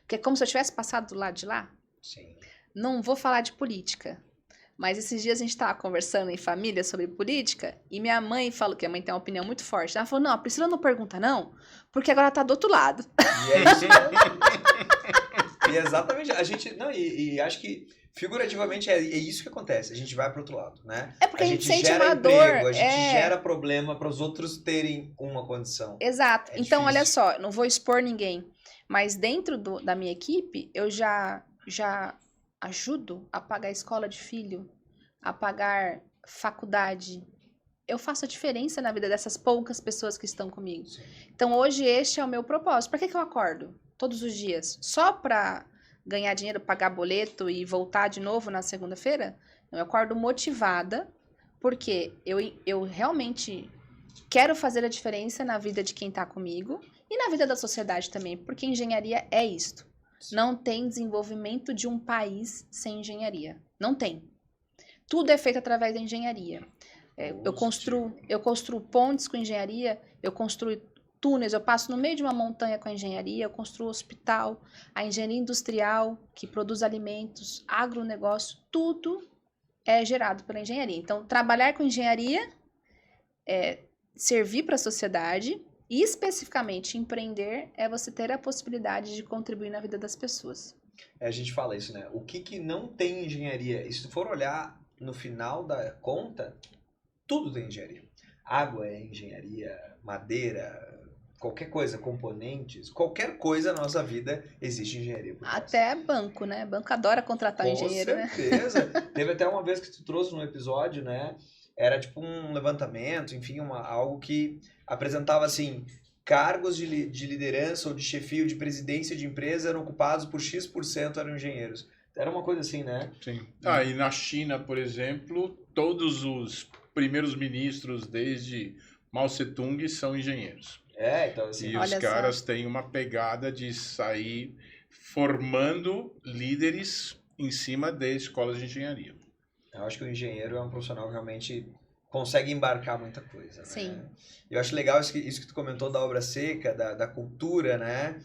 Porque é como se eu tivesse passado do lado de lá. Sim. Não vou falar de política, mas esses dias a gente estava conversando em família sobre política e minha mãe falou, que a mãe tem uma opinião muito forte, ela falou, não, a Priscila não pergunta não, porque agora tá do outro lado. E é isso mesmo. E exatamente, a gente, não, e acho que figurativamente é isso que acontece, a gente vai pro outro lado, né? É porque a gente sente gera uma emprego, dor. a gente gera problema para os outros terem uma condição. Exato. É Então, olha difícil. só, não vou expor ninguém, mas dentro da minha equipe, eu já ajudo a pagar a escola de filho, a pagar faculdade. Eu faço a diferença na vida dessas poucas pessoas que estão comigo. Sim. Então, hoje, este é o meu propósito. Para que eu acordo todos os dias? Só para ganhar dinheiro, pagar boleto e voltar de novo na segunda-feira? Eu acordo motivada, porque eu realmente quero fazer a diferença na vida de quem está comigo e na vida da sociedade também, porque engenharia é isto. Não tem desenvolvimento de um país sem engenharia. Não tem. Tudo é feito através da engenharia. Eu construo pontes com engenharia, eu construo túneis, eu passo no meio de uma montanha com a engenharia, eu construo hospital, a engenharia industrial, que produz alimentos, agronegócio, tudo é gerado pela engenharia. Então, trabalhar com engenharia é servir para a sociedade e, especificamente, empreender é você ter a possibilidade de contribuir na vida das pessoas. A gente fala isso, né? O que não tem engenharia? E se tu for olhar no final da conta, tudo tem engenharia. Água é engenharia, madeira, qualquer coisa, componentes, qualquer coisa na nossa vida existe engenharia. Por trás. Até banco, né? Banco adora contratar engenheiro, né? Com certeza. Teve até uma vez que tu trouxe num episódio, né? Era tipo um levantamento, enfim, algo que apresentava assim, cargos de liderança ou de chefio de presidência de empresa eram ocupados por X% eram engenheiros. Era uma coisa assim, né? Sim. E na China, por exemplo, todos os primeiros ministros, desde Mao Tse-tung, são engenheiros. Então assim... E os caras têm uma pegada de sair formando líderes em cima de escolas de engenharia. Eu acho que o engenheiro é um profissional que realmente consegue embarcar muita coisa, né? Sim. Eu acho legal isso que tu comentou da obra seca, da cultura, né?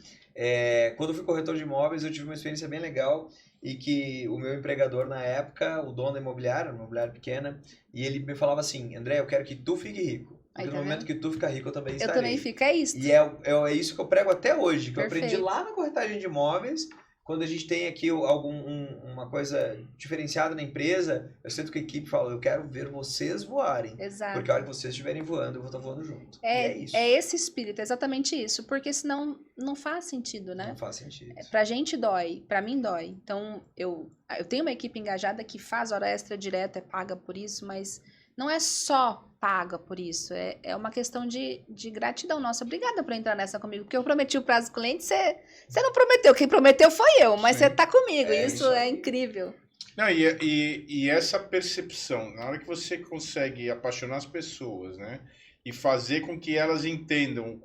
Quando eu fui corretor de imóveis, eu tive uma experiência bem legal e que o meu empregador na época, o dono da imobiliária, uma imobiliária pequena, e ele me falava assim, André, eu quero que tu fique rico. Porque no momento que tu fica rico, eu também estarei. Eu também fico, é isso. E é isso que eu prego até hoje, que Perfeito. eu aprendi lá na corretagem de imóveis. Quando a gente tem aqui uma coisa diferenciada na empresa, eu sinto que a equipe fala, eu quero ver vocês voarem. Exato. Porque a hora que vocês estiverem voando, eu vou estar voando junto. É isso. É esse espírito, é exatamente isso. Porque senão não faz sentido, né? Não faz sentido. Pra gente dói, pra mim dói. Então, eu tenho uma equipe engajada que faz hora extra direto, é paga por isso, mas não é só paga por isso, é uma questão de gratidão nossa. Obrigada por entrar nessa comigo, porque eu prometi o prazo do cliente, você não prometeu, quem prometeu foi eu, mas Sim. você tá comigo, isso isso é incrível. Não, e essa percepção, na hora que você consegue apaixonar as pessoas, né? E fazer com que elas entendam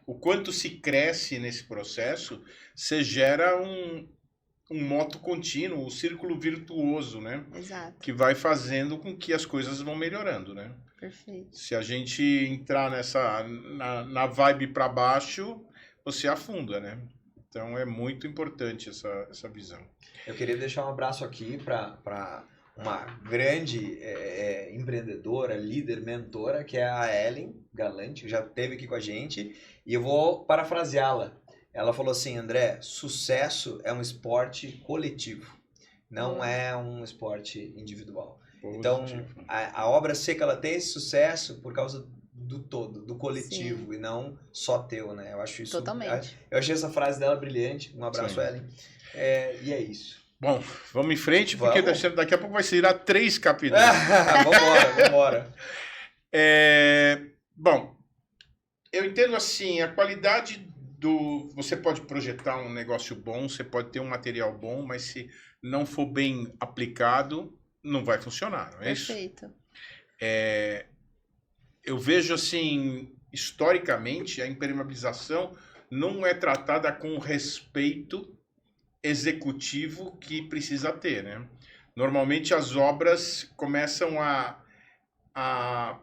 o quanto se cresce nesse processo, você gera um moto contínuo, um círculo virtuoso, né? Exato. Que vai fazendo com que as coisas vão melhorando, né? Perfeito. Se a gente entrar na vibe para baixo, você afunda, né? Então é muito importante essa visão. Eu queria deixar um abraço aqui para uma grande empreendedora, líder, mentora, que é a Ellen Galante, que já esteve aqui com a gente, e eu vou parafraseá-la. Ela falou assim, André, sucesso é um esporte coletivo, não é um esporte individual. Então, a obra seca ela tem esse sucesso por causa do todo, do coletivo, e não só teu, né? Eu acho isso... Totalmente. Eu achei essa frase dela brilhante. Um abraço, Sim. Ellen. E é isso. Bom, vamos em frente, porque Vamos. daqui a pouco vai ser 3 capítulos. Vambora. Bom, eu entendo assim, a qualidade do... Você pode projetar um negócio bom, você pode ter um material bom, mas se não for bem aplicado, não vai funcionar, não é isso? Perfeito. Eu vejo assim, historicamente, a impermeabilização não é tratada com o respeito executivo que precisa ter, né? Normalmente as obras começam a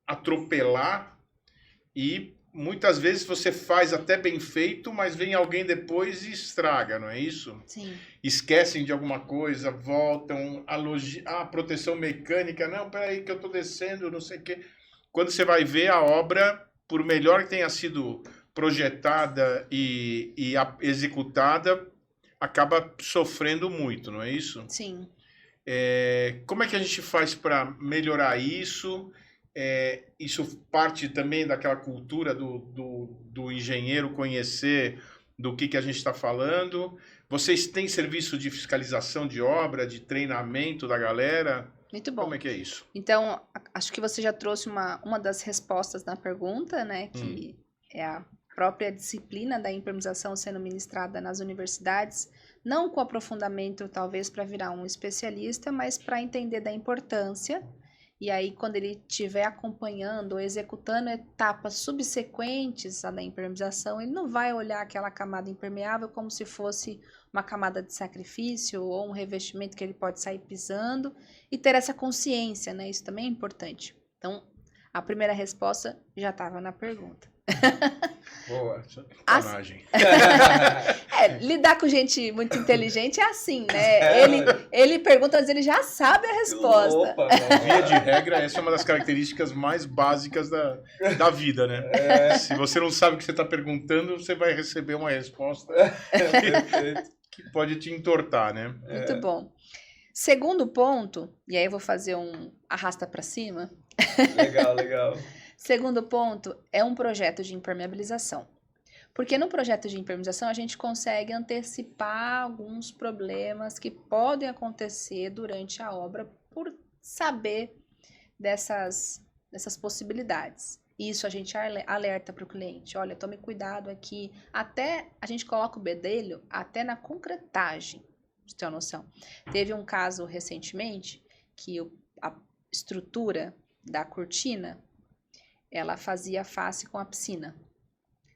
atropelar e muitas vezes você faz até bem feito, mas vem alguém depois e estraga, não é isso? Sim. Esquecem de alguma coisa, voltam, a proteção mecânica, não, peraí que eu estou descendo, não sei o quê. Quando você vai ver a obra, por melhor que tenha sido projetada e executada, acaba sofrendo muito, não é isso? Sim. Como é que a gente faz para melhorar isso? Isso parte também daquela cultura do engenheiro conhecer do que a gente está falando. Vocês têm serviço de fiscalização de obra, de treinamento da galera? Muito bom. Como é que é isso? Então, acho que você já trouxe uma das respostas na pergunta, né? Que é a própria disciplina da impermeabilização sendo ministrada nas universidades, não com aprofundamento, talvez, para virar um especialista, mas para entender da importância. E aí, quando ele estiver acompanhando ou executando etapas subsequentes à da impermeabilização, ele não vai olhar aquela camada impermeável como se fosse uma camada de sacrifício ou um revestimento que ele pode sair pisando e ter essa consciência, né? Isso também é importante. Então, a primeira resposta já estava na pergunta. Boa. Sacanagem. Lidar com gente muito inteligente é assim, né? Ele pergunta, mas ele já sabe a resposta. Opa, Via de regra, essa é uma das características mais básicas da vida, né? Se você não sabe o que você está perguntando, você vai receber uma resposta que pode te entortar, né? Muito bom. Segundo ponto, e aí eu vou fazer um arrasta para cima. Legal. Segundo ponto é um projeto de impermeabilização. Porque no projeto de impermeabilização a gente consegue antecipar alguns problemas que podem acontecer durante a obra por saber dessas possibilidades. Isso a gente alerta para o cliente. Olha, tome cuidado aqui. Até a gente coloca o bedelho até na concretagem, pra você ter uma noção. Teve um caso recentemente que a estrutura da cortina ela fazia face com a piscina.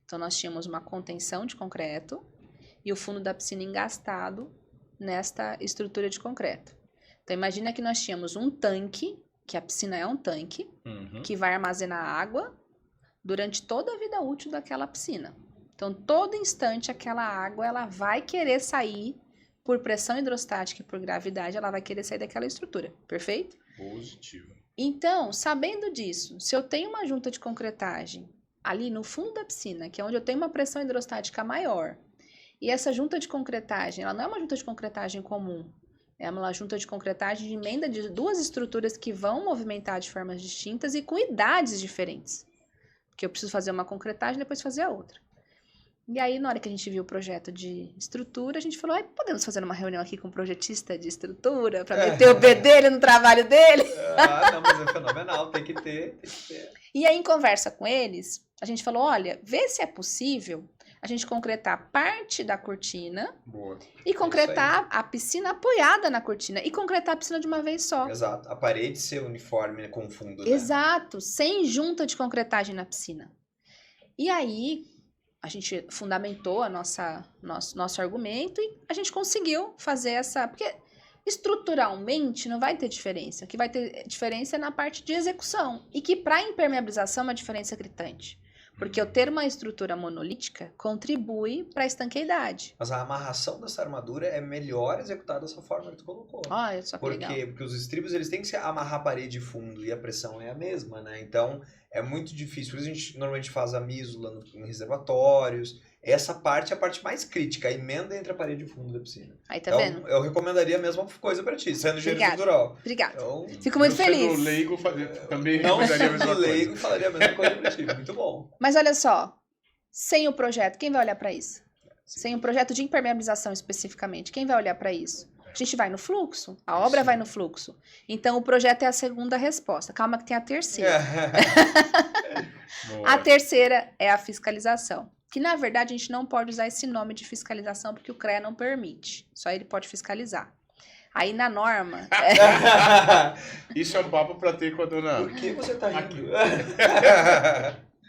Então, nós tínhamos uma contenção de concreto e o fundo da piscina engastado nesta estrutura de concreto. Então, imagina que nós tínhamos um tanque, que a piscina é um tanque, que vai armazenar água durante toda a vida útil daquela piscina. Então, todo instante, aquela água ela vai querer sair por pressão hidrostática e por gravidade, ela vai querer sair daquela estrutura. Perfeito? Positivo. Então, sabendo disso, se eu tenho uma junta de concretagem ali no fundo da piscina, que é onde eu tenho uma pressão hidrostática maior, e essa junta de concretagem, ela não é uma junta de concretagem comum, é uma junta de concretagem de emenda de duas estruturas que vão movimentar de formas distintas e com idades diferentes. Porque eu preciso fazer uma concretagem e depois fazer a outra. E aí, na hora que a gente viu o projeto de estrutura, a gente falou, podemos fazer uma reunião aqui com o projetista de estrutura para meter o bedelho no trabalho dele? Não, mas é fenomenal, tem que ter. E aí, em conversa com eles, a gente falou, olha, vê se é possível a gente concretar parte da cortina. Boa. E concretar a piscina apoiada na cortina. E concretar a piscina de uma vez só. Exato. A parede ser uniforme com fundo, né? Exato. Sem junta de concretagem na piscina. E aí, a gente fundamentou nosso argumento e a gente conseguiu fazer essa... Porque estruturalmente não vai ter diferença. O que vai ter diferença é na parte de execução. E que para impermeabilização é uma diferença gritante. Porque eu ter uma estrutura monolítica contribui para a estanqueidade. Mas a amarração dessa armadura é melhor executada dessa forma que tu colocou. Olha só que legal. Porque os estribos eles têm que se amarrar parede e fundo e a pressão é a mesma, né? Então é muito difícil. Por isso a gente normalmente faz a mísula em reservatórios Essa parte é a parte mais crítica, a emenda entre a parede e o fundo da piscina. Aí tá Então, vendo? eu recomendaria a mesma coisa pra ti, sendo engenheiro Obrigada. estrutural. Obrigada. Então, Fico muito Eu sendo feliz. leigo, também não recomendaria a sendo mesma leigo, coisa. falaria a mesma coisa pra ti. Muito bom. Mas olha só, sem o projeto, quem vai olhar para isso? Sem um projeto de impermeabilização especificamente, quem vai olhar para isso? A gente vai no fluxo, a obra vai no fluxo. Então, o projeto é a segunda resposta. Calma que tem a terceira. Boa. A terceira é a fiscalização. Que, na verdade, a gente não pode usar esse nome de fiscalização porque o CREA não permite. Só ele pode fiscalizar. Aí, na norma... Isso é um papo para ter com a dona... Por que você tá rindo?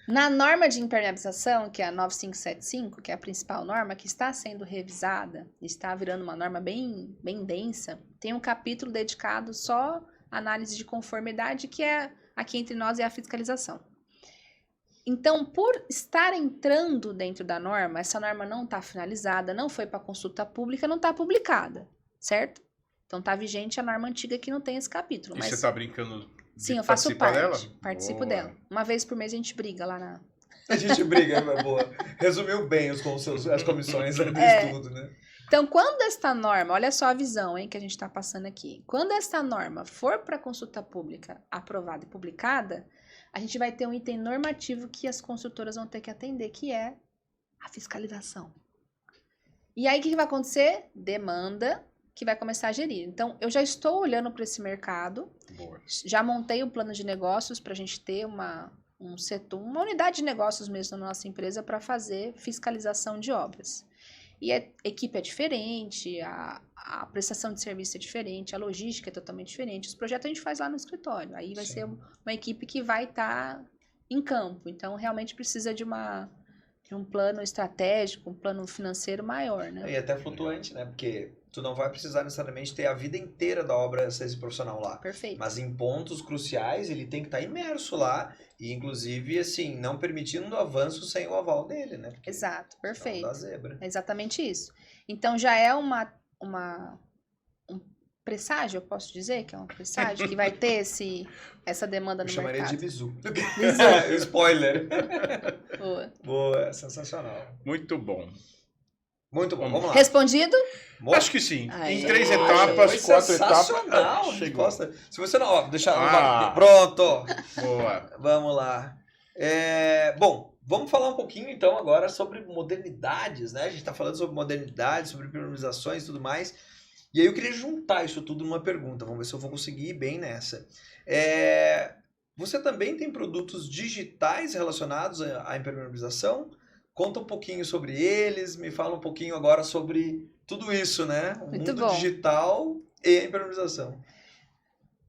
Na norma de impermeabilização, que é a 9575, que é a principal norma, que está sendo revisada, está virando uma norma bem densa, tem um capítulo dedicado só à análise de conformidade, que é, aqui entre nós, é a fiscalização. Então, por estar entrando dentro da norma, essa norma não está finalizada, não foi para consulta pública, não está publicada, certo? Então, está vigente a norma antiga que não tem esse capítulo. E Mas... você está brincando de Sim, eu faço participar parte. dela? Participo Boa. dela. Uma vez por mês a gente briga lá na... A gente briga, é boa. Resumiu bem as comissões do estudo, né? Então, quando esta norma, olha só a visão, hein, que a gente está passando aqui. Quando esta norma for para consulta pública aprovada e publicada, a gente vai ter um item normativo que as consultoras vão ter que atender, que é a fiscalização. E aí, o que vai acontecer? Demanda que vai começar a gerir. Então, eu já estou olhando para esse mercado, Boa. já montei um plano de negócios para a gente ter um setor, uma unidade de negócios mesmo na nossa empresa para fazer fiscalização de obras. E a equipe é diferente, a prestação de serviço é diferente, a logística é totalmente diferente. Os projetos a gente faz lá no escritório. Aí vai ser uma equipe que vai estar em campo. Então, realmente precisa de um plano estratégico, um plano financeiro maior, né? E até flutuante, né? Porque tu não vai precisar necessariamente ter a vida inteira da obra ser esse profissional lá. Perfeito. Mas em pontos cruciais, ele tem que estar imerso lá. E, inclusive, assim, não permitindo avanço sem o aval dele, né? Porque Exato, perfeito. da zebra. É exatamente isso. Então, já é um presságio, eu posso dizer que é um presságio, que vai ter essa demanda no Eu chamaria mercado. de bizu. Bizu. Spoiler. Boa. Boa, sensacional. Muito bom. Muito bom, vamos lá. Respondido? Boa. Acho que sim. Aí. Em 3 Foi etapas, 4 sensacional. etapas. Chegou. Se você não... Ó, deixa... Ah. Pronto. Boa. Vamos lá. Bom, vamos falar um pouquinho então agora sobre modernidades, né? A gente está falando sobre modernidades, sobre priorizações e tudo mais. E aí eu queria juntar isso tudo numa pergunta. Vamos ver se eu vou conseguir ir bem nessa. Você também tem produtos digitais relacionados à impermeabilização? Conta um pouquinho sobre eles, me fala um pouquinho agora sobre tudo isso, né? O Muito mundo bom. digital e a impermeabilização.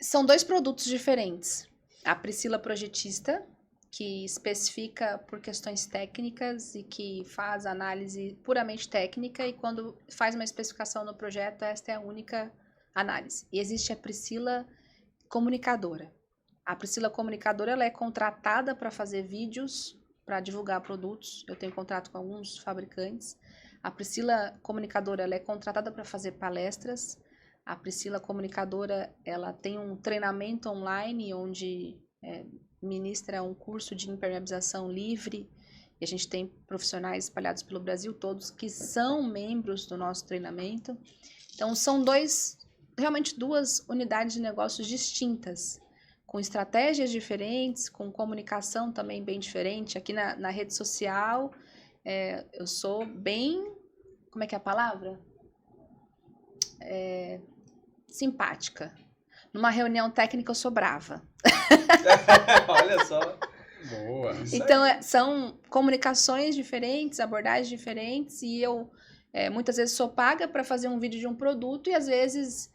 São dois produtos diferentes. A Priscila Projetista, que especifica por questões técnicas e que faz análise puramente técnica, e quando faz uma especificação no projeto, esta é a única análise. E existe a Priscila Comunicadora. A Priscila Comunicadora, ela é contratada para fazer vídeos, para divulgar produtos. Eu tenho contrato com alguns fabricantes. A Priscila Comunicadora, ela é contratada para fazer palestras. A Priscila Comunicadora, ela tem um treinamento online onde ministra um curso de impermeabilização livre. E a gente tem profissionais espalhados pelo Brasil todos que são membros do nosso treinamento. Então, são realmente duas unidades de negócios distintas, com estratégias diferentes, com comunicação também bem diferente. Aqui na rede social, eu sou bem... Como é que é a palavra? Simpática. Numa reunião técnica, eu sou brava. Olha só. Boa. Então, são comunicações diferentes, abordagens diferentes, e eu muitas vezes sou paga para fazer um vídeo de um produto, e às vezes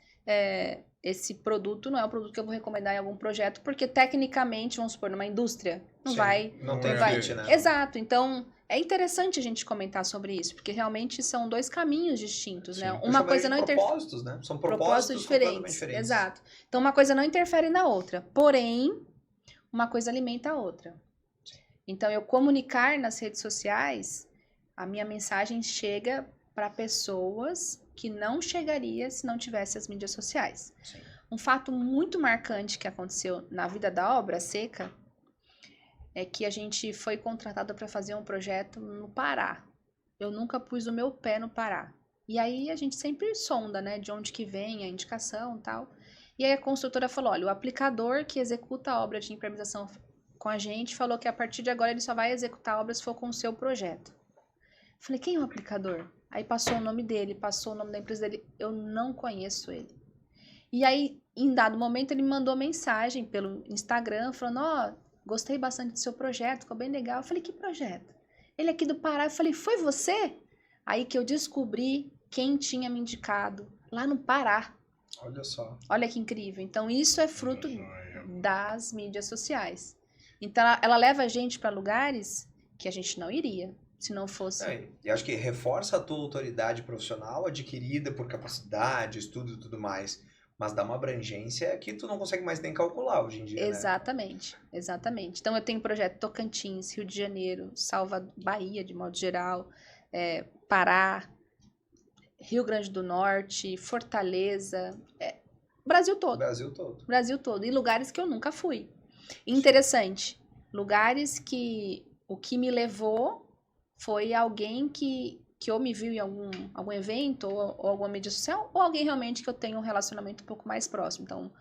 esse produto não é o produto que eu vou recomendar em algum projeto, porque tecnicamente, vamos supor, numa indústria, não Sim, vai... Não tem vai. fit, né? Exato, então é interessante a gente comentar sobre isso, porque realmente são dois caminhos distintos, né? Eu Uma coisa chamaria não de interfere... propósitos, né? São propósitos completamente diferentes. Exato. Então, uma coisa não interfere na outra. Porém, uma coisa alimenta a outra. Então, eu comunicar nas redes sociais, a minha mensagem chega para pessoas que não chegaria se não tivesse as mídias sociais. Sim. Um fato muito marcante que aconteceu na vida da obra seca é que a gente foi contratado para fazer um projeto no Pará. eu nunca pus o meu pé no Pará. E aí a gente sempre sonda, né, de onde que vem a indicação e tal. E aí a construtora falou, olha, o aplicador que executa a obra de impermeabilização com a gente falou que a partir de agora ele só vai executar a obra se for com o seu projeto. Falei, quem é o aplicador? Aí passou o nome dele, passou o nome da empresa dele, eu não conheço ele. E aí, em dado momento, ele me mandou mensagem pelo Instagram, falando, ó, gostei bastante do seu projeto, ficou bem legal. Eu falei, que projeto? Ele é aqui do Pará. Eu falei, foi você? Aí que eu descobri quem tinha me indicado, lá no Pará. Olha só. Olha que incrível. Então, isso é fruto das mídias sociais. Então, ela leva a gente para lugares que a gente não iria, se não fosse... E acho que reforça a tua autoridade profissional adquirida por capacidade, estudo e tudo mais, mas dá uma abrangência que tu não consegue mais nem calcular hoje em dia, Exatamente, né? Exatamente. Então, eu tenho projeto Tocantins, Rio de Janeiro, Bahia, de modo geral, Pará, Rio Grande do Norte, Fortaleza, Brasil todo. Brasil todo. Brasil todo. E lugares que eu nunca fui. Interessante. Lugares que o que me levou foi alguém que ou me viu em algum evento ou alguma mídia social, ou alguém realmente que eu tenho um relacionamento um pouco mais próximo. Então,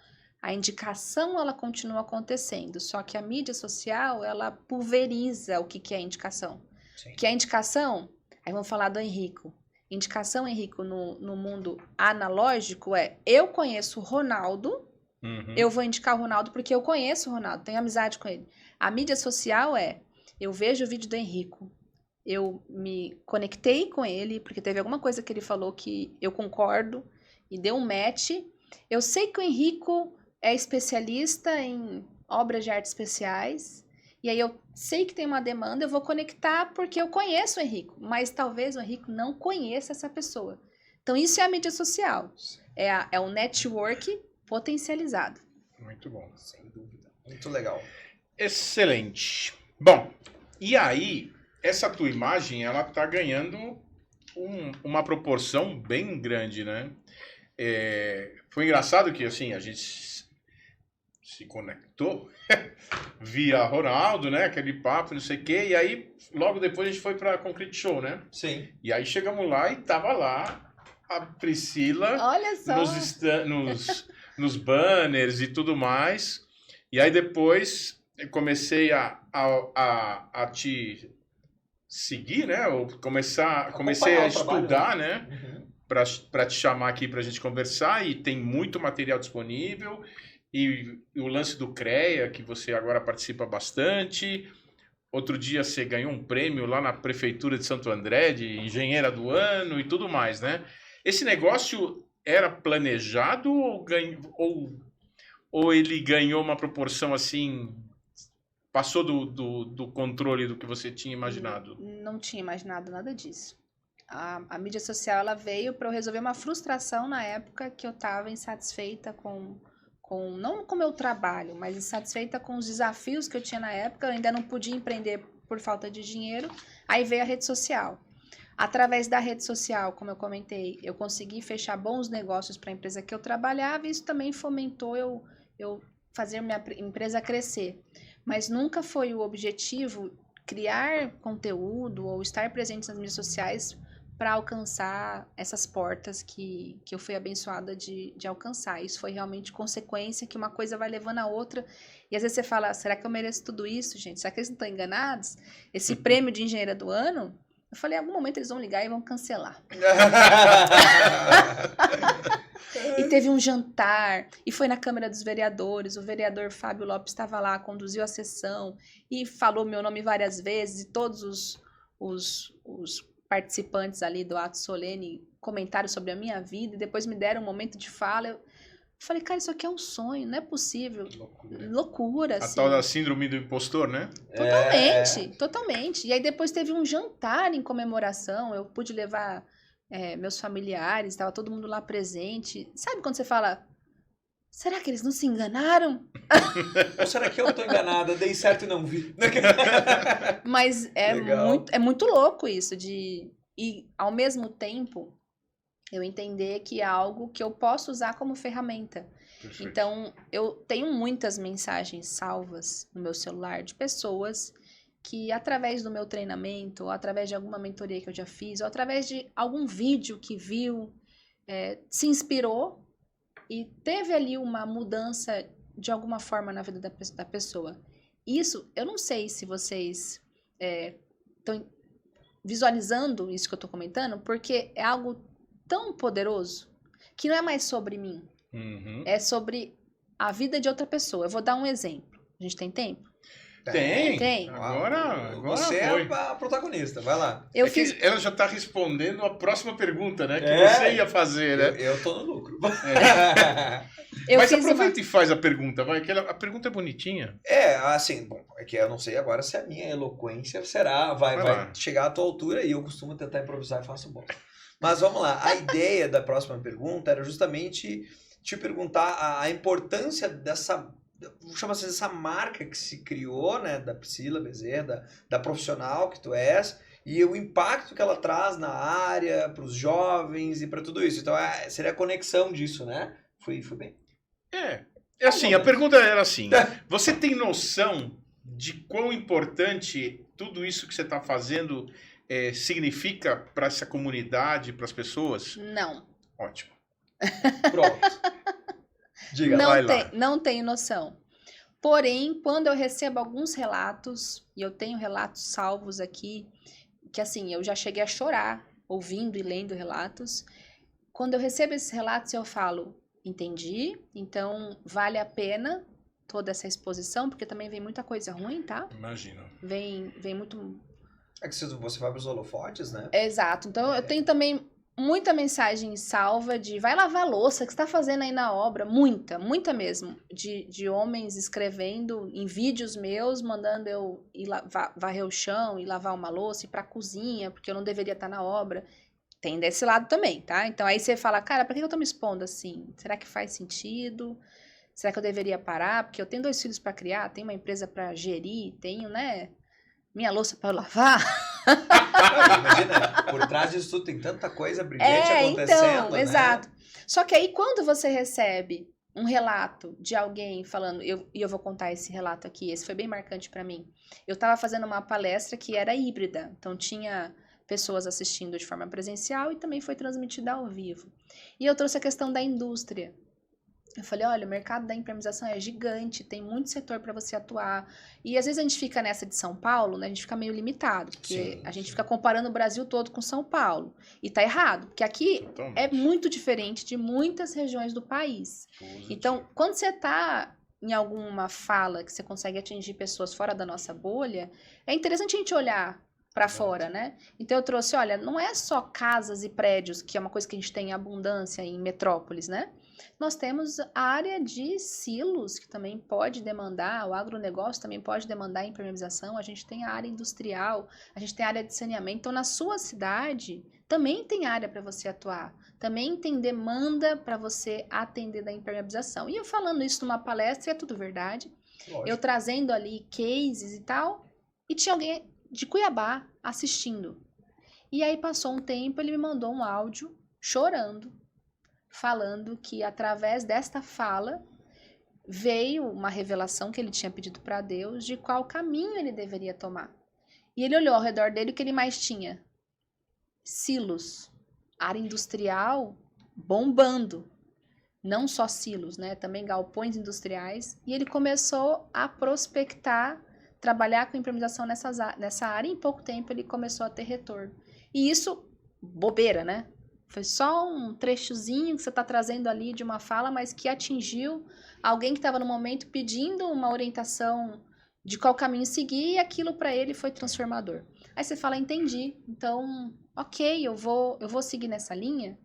a indicação, ela continua acontecendo, só que a mídia social, ela pulveriza o que é a indicação. Sim. Que a indicação, aí vamos falar do Henrico. Indicação, Henrico, no mundo analógico eu conheço o Ronaldo, eu vou indicar o Ronaldo porque eu conheço o Ronaldo, tenho amizade com ele. A mídia social eu vejo o vídeo do Henrico, eu me conectei com ele, porque teve alguma coisa que ele falou que eu concordo, e deu um match. Eu sei que o Henrico é especialista em obras de artes especiais, e aí eu sei que tem uma demanda, eu vou conectar porque eu conheço o Henrico, mas talvez o Henrico não conheça essa pessoa. Então isso é a mídia social, é o network potencializado. Muito bom. Sem dúvida. Muito legal. Excelente. Bom, e aí, essa tua imagem, ela tá ganhando uma proporção bem grande, né? Foi engraçado que, assim, a gente se conectou via Ronaldo, né? Aquele papo, não sei o quê. E aí, logo depois, a gente foi pra Concrete Show, né? Sim. E aí, chegamos lá e tava lá a Priscila... Olha só! Nos banners e tudo mais. E aí, depois, eu comecei a te seguir, né? Ou comecei a estudar, né? Para te chamar aqui para a gente conversar, e tem muito material disponível, e o lance do CREA, que você agora participa bastante. Outro dia você ganhou um prêmio lá na Prefeitura de Santo André, de Engenheira do Ano e tudo mais, né? Esse negócio era planejado ou ele ganhou uma proporção assim, passou do controle do que você tinha imaginado? Não tinha imaginado nada disso. A mídia social, ela veio para eu resolver uma frustração na época que eu estava insatisfeita não com o meu trabalho, mas insatisfeita com os desafios que eu tinha na época. Eu ainda não podia empreender por falta de dinheiro. Aí veio a rede social. Através da rede social, como eu comentei, eu consegui fechar bons negócios para a empresa que eu trabalhava, e isso também fomentou eu fazer minha empresa crescer. Mas nunca foi o objetivo criar conteúdo ou estar presente nas mídias sociais para alcançar essas portas que eu fui abençoada de alcançar. Isso foi realmente consequência, que uma coisa vai levando a outra. E às vezes você fala, será que eu mereço tudo isso, gente? Será que eles não estão enganados? Esse prêmio de engenheira do ano, eu falei, em algum momento eles vão ligar e vão cancelar. E teve um jantar, e foi na Câmara dos Vereadores, o vereador Fábio Lopes estava lá, conduziu a sessão, e falou meu nome várias vezes, e todos os participantes ali do ato solene comentaram sobre a minha vida, e depois me deram um momento de fala. Eu falei, cara, isso aqui é um sonho, não é possível. Loucura, assim. A tal da síndrome do impostor, né? Totalmente. E aí depois teve um jantar em comemoração, eu pude levar meus familiares, estava todo mundo lá presente. Sabe quando você fala, será que eles não se enganaram? Ou será que eu tô enganada, dei certo e não vi? Mas é muito louco isso, e ao mesmo tempo eu entender que é algo que eu posso usar como ferramenta. Perfeito. Então, eu tenho muitas mensagens salvas no meu celular de pessoas que através do meu treinamento, ou através de alguma mentoria que eu já fiz, ou através de algum vídeo que viu, se inspirou e teve ali uma mudança de alguma forma na vida da pessoa. Isso, eu não sei se vocês estão visualizando isso que eu estou comentando, porque é algo tão poderoso que não é mais sobre mim, é sobre a vida de outra pessoa. Eu vou dar um exemplo. A gente tem tempo? Tem. Uau. Agora Você foi. é a protagonista, vai lá. Eu É fiz. que ela já está respondendo a próxima pergunta, né? Que É. você ia fazer, né? Eu tô no lucro. Eu Mas fiz aproveita e faz a pergunta, vai. Que a pergunta é bonitinha. Assim, bom, é que eu não sei agora se a minha eloquência vai lá. chegar à tua altura e eu costumo tentar improvisar e faço bom. Mas vamos lá, a ideia da próxima pergunta era justamente te perguntar a importância dessa, vamos chamar assim, dessa marca que se criou, né, da Priscila Bezerra, da profissional que tu és, e o impacto que ela traz na área, para os jovens e para tudo isso. Então, seria a conexão disso, né? Fui bem? É assim, a pergunta era assim, você tem noção de quão importante tudo isso que você está fazendo significa para essa comunidade, para as pessoas? Não. Ótimo. Pronto. Diga, vai lá. Não tenho noção. Porém, quando eu recebo alguns relatos, e eu tenho relatos salvos aqui, que assim, eu já cheguei a chorar ouvindo e lendo relatos. Quando eu recebo esses relatos, eu falo, entendi, então vale a pena toda essa exposição, porque também vem muita coisa ruim, tá? Imagina. Vem muito... É que você vai para os holofotes, né? Exato. Então, eu tenho também muita mensagem salva de vai lavar a louça, o que você está fazendo aí na obra? Muita mesmo. De homens escrevendo em vídeos meus, mandando eu ir varrer o chão, ir lavar uma louça, ir para a cozinha, porque eu não deveria estar na obra. Tem desse lado também, tá? Então, aí você fala, cara, pra que eu tô me expondo assim? Será que faz sentido? Será que eu deveria parar? Porque eu tenho 2 filhos para criar, tenho uma empresa para gerir, tenho, né, minha louça para lavar. Imagina, por trás disso tudo tem tanta coisa brilhante acontecendo, então, né? exato. Só que aí quando você recebe um relato de alguém falando, e eu vou contar esse relato aqui, esse foi bem marcante para mim. Eu estava fazendo uma palestra que era híbrida, então tinha pessoas assistindo de forma presencial e também foi transmitida ao vivo. E eu trouxe a questão da indústria. Eu falei, olha, o mercado da impermeabilização é gigante, tem muito setor para você atuar. E às vezes a gente fica nessa de São Paulo, né? A gente fica meio limitado, porque a gente fica comparando o Brasil todo com São Paulo. E tá errado, porque aqui é muito diferente de muitas regiões do país. Então, quando você tá em alguma fala que você consegue atingir pessoas fora da nossa bolha, é interessante a gente olhar para fora, né? Então eu trouxe, olha, não é só casas e prédios, que é uma coisa que a gente tem em abundância em metrópoles, né? Nós temos a área de silos, que também pode demandar, o agronegócio também pode demandar impermeabilização, a gente tem a área industrial, a gente tem a área de saneamento. Então, na sua cidade, também tem área para você atuar, também tem demanda para você atender da impermeabilização. E eu falando isso numa palestra, é tudo verdade. Lógico. Eu trazendo ali cases e tal, e tinha alguém de Cuiabá assistindo. E aí passou um tempo, ele me mandou um áudio chorando, falando que através desta fala veio uma revelação que ele tinha pedido para Deus de qual caminho ele deveria tomar. E ele olhou ao redor dele, o que ele mais tinha? Silos, área industrial bombando. Não só silos, né? Também galpões industriais. E ele começou a prospectar, trabalhar com impermeabilização nessa área, e em pouco tempo ele começou a ter retorno. E isso, bobeira, né? Foi só um trechozinho que você está trazendo ali de uma fala, mas que atingiu alguém que estava no momento pedindo uma orientação de qual caminho seguir, e aquilo para ele foi transformador. Aí você fala, entendi, então, ok, eu vou seguir nessa linha,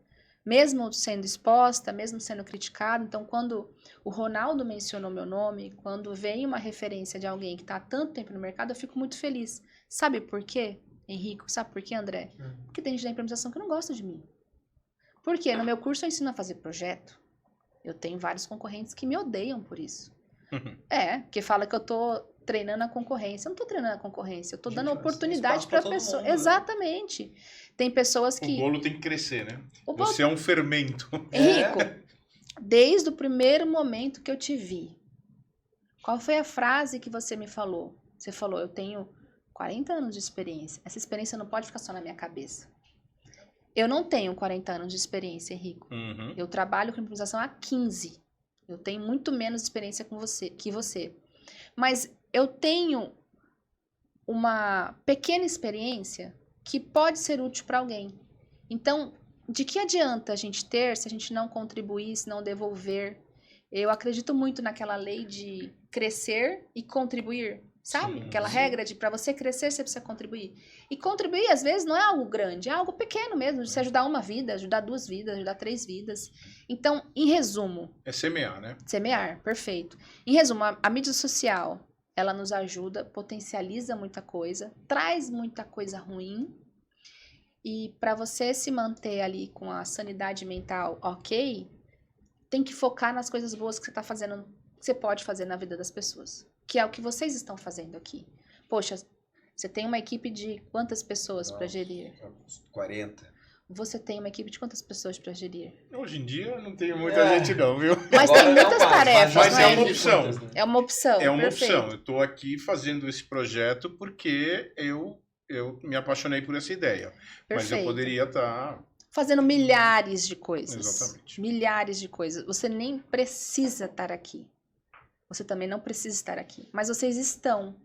mesmo sendo exposta, mesmo sendo criticado. Então, quando o Ronaldo mencionou meu nome, quando vem uma referência de alguém que está há tanto tempo no mercado, eu fico muito feliz. Sabe por quê, Henrico? Sabe por quê, André? Porque tem gente da impermeabilização que não gosta de mim. Porque no meu curso eu ensino a fazer projeto. Eu tenho vários concorrentes que me odeiam por isso. Porque fala que eu tô treinando a concorrência. Eu não tô treinando a concorrência, eu tô dando oportunidade para a pessoa. Mundo, exatamente. Né? Tem pessoas que... O bolo tem que crescer, né? Você é um fermento. Henrico, desde o primeiro momento que eu te vi, qual foi a frase que você me falou? Você falou, eu tenho 40 anos de experiência. Essa experiência não pode ficar só na minha cabeça. Eu não tenho 40 anos de experiência, Henrico. Uhum. Eu trabalho com implementação há 15. Eu tenho muito menos experiência que você. Mas eu tenho uma pequena experiência que pode ser útil para alguém. Então, de que adianta a gente ter se a gente não contribuir, se não devolver? Eu acredito muito naquela lei de crescer e contribuir, sabe? Sim, Aquela sim. regra de para você crescer, você precisa contribuir. E contribuir, às vezes, não é algo grande, é algo pequeno mesmo, de você ajudar uma vida, ajudar 2 vidas, ajudar 3 vidas. Então, em resumo, É semear, né? semear, perfeito. Em resumo, a mídia social, ela nos ajuda, potencializa muita coisa, traz muita coisa ruim. E para você se manter ali com a sanidade mental ok, tem que focar nas coisas boas que você está fazendo, que você pode fazer na vida das pessoas. Que é o que vocês estão fazendo aqui. Poxa, você tem uma equipe de quantas pessoas para gerir? 40. Você tem uma equipe de quantas pessoas para gerir? Hoje em dia não tem muita gente não, viu? Mas Agora tem não muitas mais, tarefas, mas não é é? uma opção. É uma opção. É uma perfeito. opção. Eu estou aqui fazendo esse projeto porque eu me apaixonei por essa ideia. Mas eu Perfeito. poderia estar... Fazendo milhares de coisas. Exatamente. Milhares de coisas. Você nem precisa estar aqui. Você também não precisa estar aqui. Mas vocês estão.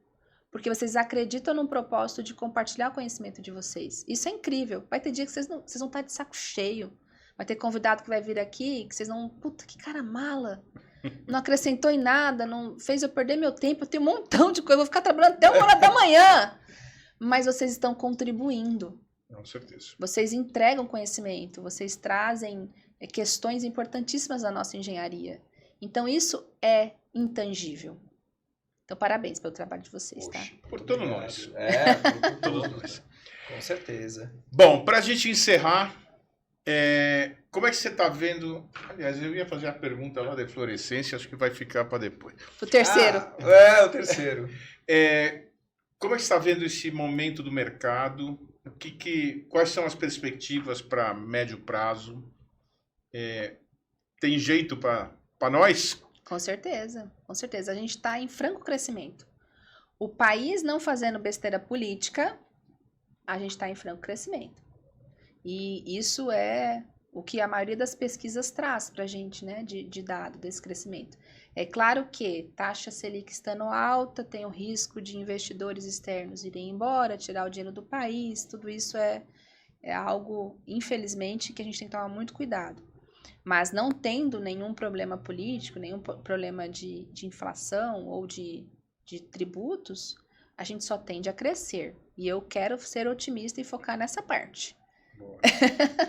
Porque vocês acreditam no propósito de compartilhar o conhecimento de vocês. Isso é incrível. Vai ter dia que vocês vão estar de saco cheio. Vai ter convidado que vai vir aqui que vocês não... Puta, que cara mala. Não acrescentou em nada. Não fez eu perder meu tempo. Eu tenho um montão de coisa. Eu vou ficar trabalhando até 1h da manhã. Mas vocês estão contribuindo. Com certeza. Vocês entregam conhecimento, vocês trazem questões importantíssimas da nossa engenharia. Então, isso é intangível. Então, parabéns pelo trabalho de vocês, tá? Poxa, Por muito todos obrigado. nós. É, por Todos todos. nós. Com certeza. Bom, para a gente encerrar, como é que você está vendo... Aliás, eu ia fazer a pergunta lá da eflorescência, acho que vai ficar para depois. O terceiro. O terceiro. Como é que você está vendo esse momento do mercado? Quais são as perspectivas para médio prazo? Tem jeito para nós? Com certeza, com certeza. A gente está em franco crescimento. O país não fazendo besteira política, a gente está em franco crescimento. E isso é o que a maioria das pesquisas traz para a gente, né, de dado desse crescimento. É claro que taxa Selic estando alta, tem o risco de investidores externos irem embora, tirar o dinheiro do país, tudo isso é algo, infelizmente, que a gente tem que tomar muito cuidado. Mas não tendo nenhum problema político, nenhum problema de inflação ou de tributos, a gente só tende a crescer. E eu quero ser otimista e focar nessa parte. Boa.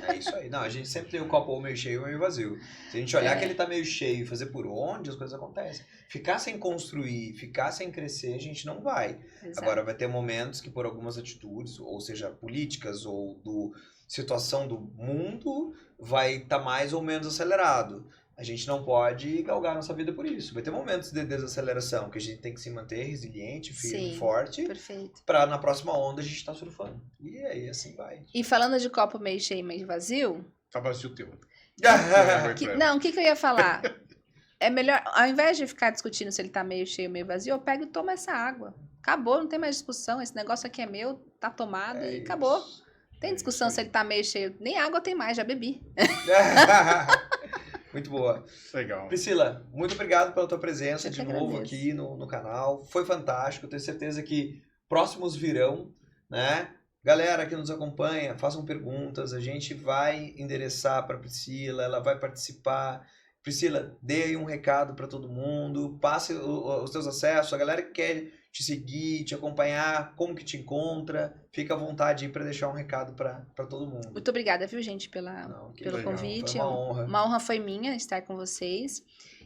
É isso aí. Não, a gente sempre tem o copo ou meio cheio ou meio vazio. Se a gente olhar que ele tá meio cheio e fazer por onde, as coisas acontecem. Ficar sem construir, ficar sem crescer, a gente não vai. Exato. Agora, vai ter momentos que por algumas atitudes, ou seja, políticas ou situação do mundo, vai estar mais ou menos acelerado. A gente não pode galgar nossa vida por isso. Vai ter momentos de desaceleração que a gente tem que se manter resiliente, firme, Sim, forte, perfeito. para na próxima onda a gente estar surfando. E aí assim vai. E falando de copo meio cheio e meio vazio, Tá vazio o teu. o que eu ia falar? É melhor, ao invés de ficar discutindo se ele tá meio cheio ou meio vazio, eu pego e tomo essa água. Acabou, não tem mais discussão. Esse negócio aqui é meu, tá tomado e acabou. Tem discussão se ele tá meio cheio. Nem água tem mais, já bebi. Muito boa. Legal. Priscila, muito obrigado pela tua presença Eu de que novo agradeço. aqui no canal. Foi fantástico. Tenho certeza que próximos virão, né? Galera que nos acompanha, façam perguntas. A gente vai endereçar para Priscila, ela vai participar. Priscila, dê aí um recado para todo mundo. Passe os teus acessos. A galera que quer te seguir, te acompanhar, como que te encontra. Fica à vontade aí para deixar um recado para todo mundo. Muito obrigada, viu, gente, pelo legal. convite. Foi uma honra. Uma honra foi minha estar com vocês.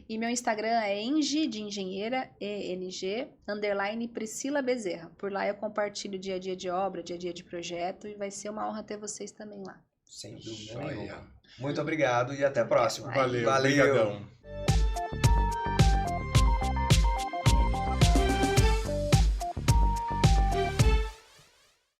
E meu Instagram é Eng, de engenheira, ENG, _ Priscila Bezerra. Por lá eu compartilho dia a dia de obra, dia a dia de projeto. E vai ser uma honra ter vocês também lá. Sem dúvida Joia. nenhuma. Muito obrigado e até a próxima. Valeu. Obrigadão.